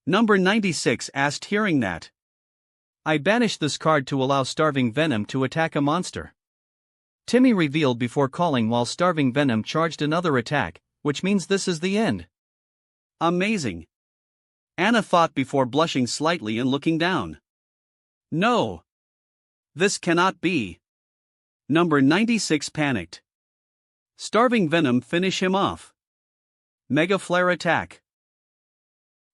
Number 96 asked hearing that. I banish this card to allow Starving Venom to attack a monster. Timmy revealed before calling while Starving Venom charged another attack, which means this is the end. Amazing. Anna thought before blushing slightly and looking down. No. This cannot be. Number 96 panicked. Starving Venom finish him off. Mega Flare attack.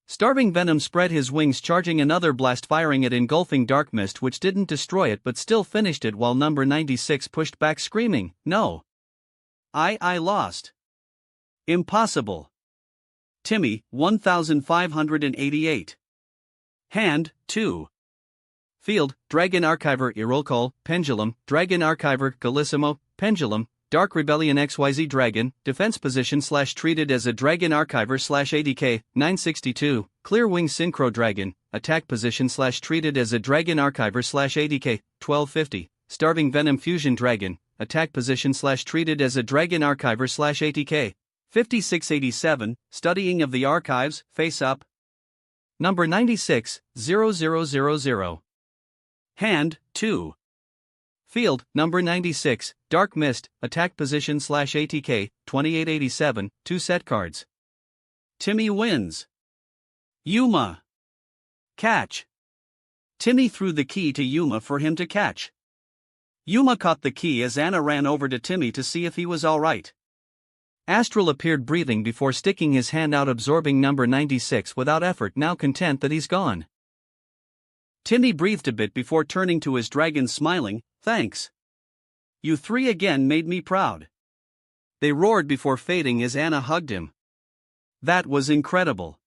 Starving Venom spread his wings, charging another blast, firing at engulfing dark mist, which didn't destroy it but still finished it, while number 96 pushed back screaming, "No! I lost. Impossible." Timmy, 1588. Hand, 2. Field, Dragon Archiver Irolcol, Pendulum, Dragon Archiver Galissimo, Pendulum, Dark Rebellion XYZ Dragon, Defense Position / treated as a Dragon Archiver / ADK, 962, Clear Wing Synchro Dragon, Attack Position / treated as a Dragon Archiver / ADK, 1250, Starving Venom Fusion Dragon, Attack Position / treated as a Dragon Archiver / ATK, 5687, Studying of the Archives, Face Up. Number 96, 0000. Hand, 2. Field, number 96, Dark Mist, Attack Position / ATK, 2887, 2 set cards. Timmy wins. Yuma. Catch. Timmy threw the key to Yuma for him to catch. Yuma caught the key as Anna ran over to Timmy to see if he was alright. Astral appeared breathing before sticking his hand out, absorbing number 96 without effort, now content that he's gone. Timmy breathed a bit before turning to his dragon, smiling, "Thanks. You three again made me proud." They roared before fading as Anna hugged him. "That was incredible.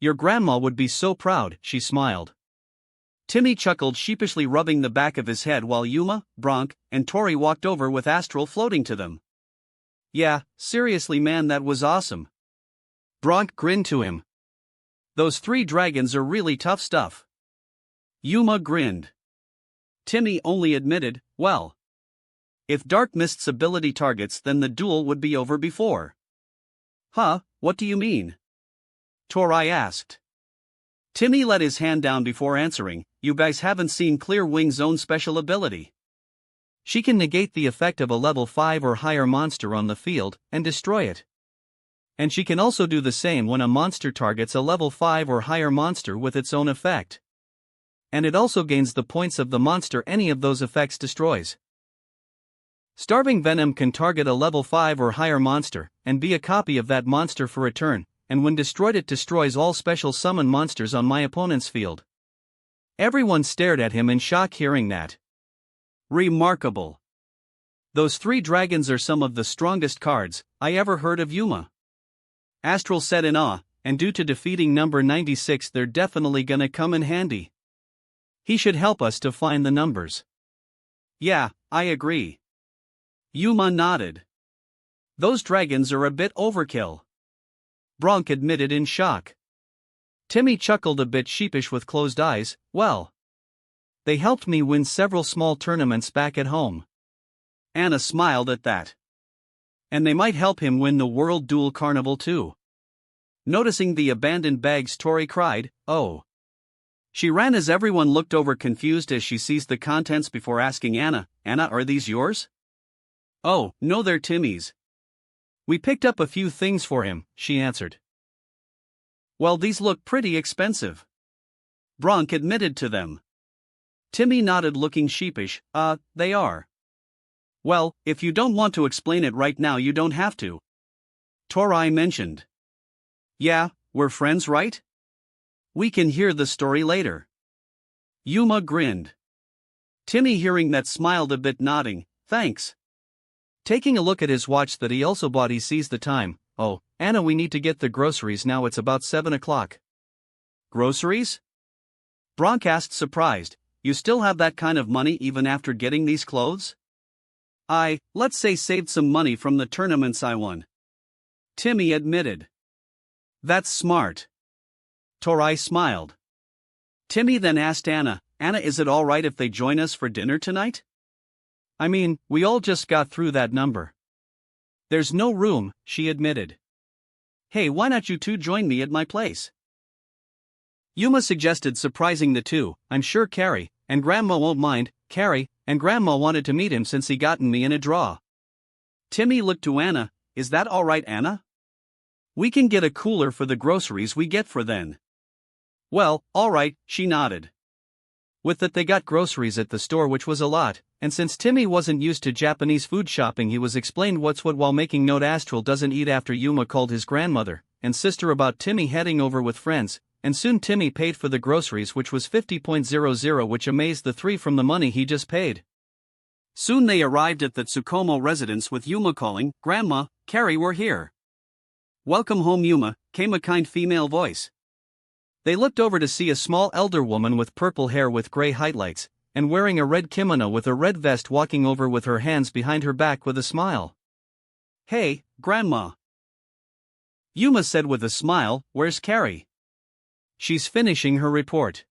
Your grandma would be so proud," she smiled. Timmy chuckled sheepishly, rubbing the back of his head, while Yuma, Bronk, and Tori walked over with Astral floating to them. "Yeah, seriously man, that was awesome." Bronk grinned to him. "Those 3 dragons are really tough stuff." Yuma grinned. Timmy only admitted, "Well, if Dark Mist's ability targets, then the duel would be over before." "Huh, what do you mean?" Tori asked. Timmy let his hand down before answering, "You guys haven't seen Clear Wing's own special ability. She can negate the effect of a level 5 or higher monster on the field and destroy it. And she can also do the same when a monster targets a level 5 or higher monster with its own effect. And it also gains the points of the monster any of those effects destroys. Starving Venom can target a level 5 or higher monster and be a copy of that monster for a turn, and when destroyed it destroys all special summon monsters on my opponent's field." Everyone stared at him in shock hearing that. "Remarkable. Those 3 dragons are some of the strongest cards I ever heard of, Yuma." Astral said in awe, "And due to defeating number 96 they're definitely gonna come in handy. He should help us to find the numbers." "Yeah, I agree." Yuma nodded. "Those dragons are a bit overkill," Bronk admitted in shock. Timmy chuckled a bit sheepish with closed eyes, "Well, they helped me win several small tournaments back at home." Anna smiled at that. "And they might help him win the World Duel Carnival too." Noticing the abandoned bags, Tori cried, "Oh." She ran as everyone looked over confused as she seized the contents before asking Anna, "Anna, are these yours?" "Oh, no, they're Timmy's. We picked up a few things for him," she answered. "Well, these look pretty expensive," Bronk admitted to them. Timmy nodded, looking sheepish. They are." "Well, if you don't want to explain it right now, you don't have to," Tori mentioned. "Yeah, we're friends, right? We can hear the story later." Yuma grinned. Timmy, hearing that, smiled a bit, nodding, "Thanks." Taking a look at his watch that he also bought, he sees the time. "Oh, Anna, we need to get the groceries now, it's about 7 o'clock. "Groceries?" Bronk asked, surprised. "You still have that kind of money even after getting these clothes?" Let's say saved some money from the tournaments I won," Timmy admitted. "That's smart." Tori smiled. Timmy then asked Anna, "Anna, is it alright if they join us for dinner tonight? I mean, we all just got through that number." "There's no room," she admitted. "Hey, why not you two join me at my place?" Yuma suggested, surprising the two. "I'm sure Carrie and Grandma won't mind." Carrie and Grandma wanted to meet him since he gotten me in a draw. Timmy looked to Anna, "Is that alright, Anna? We can get a cooler for the groceries we get for then." "Well, alright," she nodded. With that, they got groceries at the store, which was a lot, and since Timmy wasn't used to Japanese food shopping, he was explained what's what while making note Astral doesn't eat after Yuma called his grandmother and sister about Timmy heading over with friends, and soon Timmy paid for the groceries, which was 50.00, which amazed the three from the money he just paid. Soon they arrived at the Tsukumo residence with Yuma calling, "Grandma, Carrie, we're here." "Welcome home, Yuma," came a kind female voice. They looked over to see a small elder woman with purple hair with gray highlights, and wearing a red kimono with a red vest, walking over with her hands behind her back with a smile. "Hey, Grandma," Yuma said with a smile, "where's Carrie?" "She's finishing her report.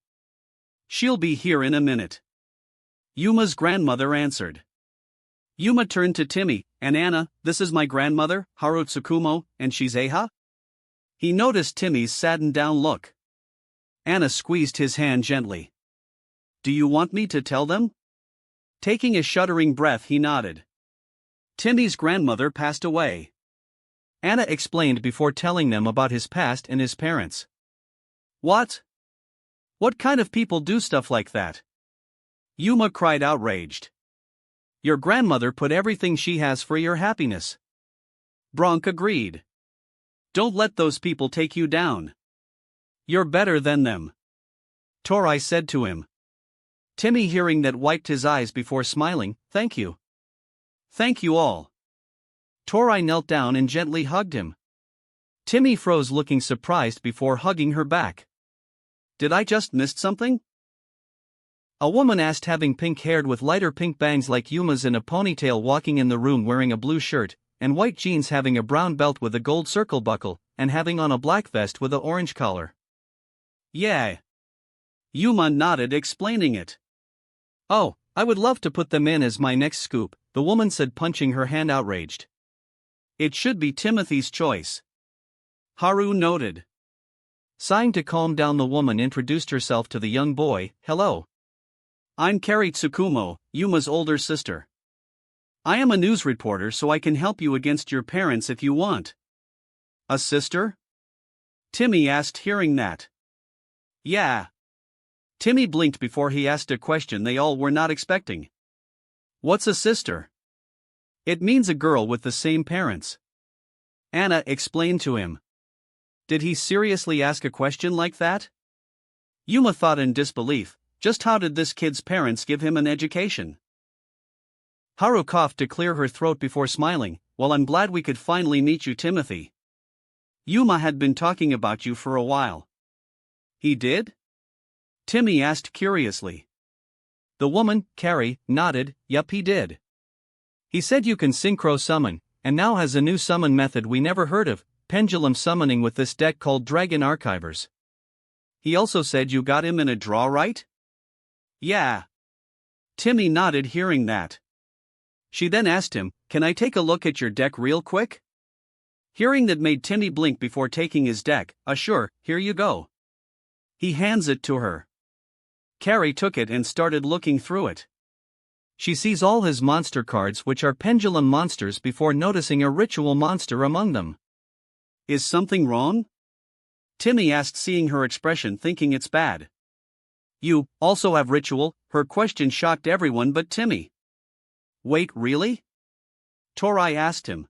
She'll be here in a minute," Yuma's grandmother answered. Yuma turned to Timmy, "And Anna, this is my grandmother, Haru Tsukumo, and she's Eiha?" He noticed Timmy's saddened down look. Anna squeezed his hand gently. "Do you want me to tell them?" Taking a shuddering breath, he nodded. Timmy's grandmother passed away. Anna explained before telling them about his past and his parents. "What? What kind of people do stuff like that?" Yuma cried, outraged. "Your grandmother put everything she has for your happiness." Bronk agreed. "Don't let those people take you down. You're better than them," Torai said to him. Timmy, hearing that, wiped his eyes before smiling. "Thank you. Thank you all." Torai knelt down and gently hugged him. Timmy froze, looking surprised before hugging her back. "Did I just miss something?" A woman asked, having pink-haired with lighter pink bangs like Yuma's in a ponytail, walking in the room wearing a blue shirt and white jeans, having a brown belt with a gold circle buckle, and having on a black vest with an orange collar. "Yeah." Yuma nodded, explaining it. "Oh, I would love to put them in as my next scoop," the woman said, punching her hand, outraged. "It should be Timothy's choice," Haru noted. Sighing to calm down, the woman introduced herself to the young boy. "Hello. I'm Carrie Tsukumo, Yuma's older sister. I am a news reporter, so I can help you against your parents if you want." "A sister?" Timmy asked, hearing that. "Yeah." Timmy blinked before he asked a question they all were not expecting. "What's a sister?" "It means a girl with the same parents," Anna explained to him. Did he seriously ask a question like that? Yuma thought in disbelief. Just how did this kid's parents give him an education? Haru coughed to clear her throat before smiling. "Well, I'm glad we could finally meet you, Timothy. Yuma had been talking about you for a while." "He did?" Timmy asked curiously. The woman, Carrie, nodded. "Yup, he did. He said you can synchro summon, and now has a new summon method we never heard of, pendulum summoning, with this deck called Dragon Archivers. He also said you got him in a draw, right?" "Yeah." Timmy nodded, hearing that. She then asked him, "Can I take a look at your deck real quick?" Hearing that made Timmy blink before taking his deck. Sure, here you go." He hands it to her. Carrie took it and started looking through it. She sees all his monster cards, which are pendulum monsters, before noticing a ritual monster among them. "Is something wrong?" Timmy asked, seeing her expression, thinking it's bad. "You also have ritual?" Her question shocked everyone but Timmy. "Wait, really?" Torai asked him.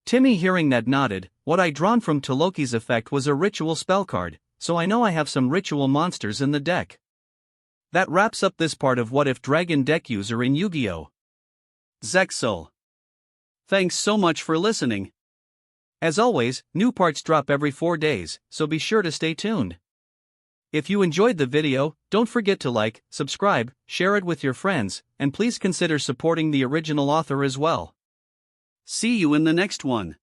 Timmy, hearing that, nodded. "What I drawn from Toloki's effect was a ritual spell card, so I know I have some ritual monsters in the deck." That wraps up this part of What If Dragon deck user in Yu-Gi-Oh! Zexal. Thanks so much for listening. As always, new parts drop every 4 days, so be sure to stay tuned. If you enjoyed the video, don't forget to like, subscribe, share it with your friends, and please consider supporting the original author as well. See you in the next one.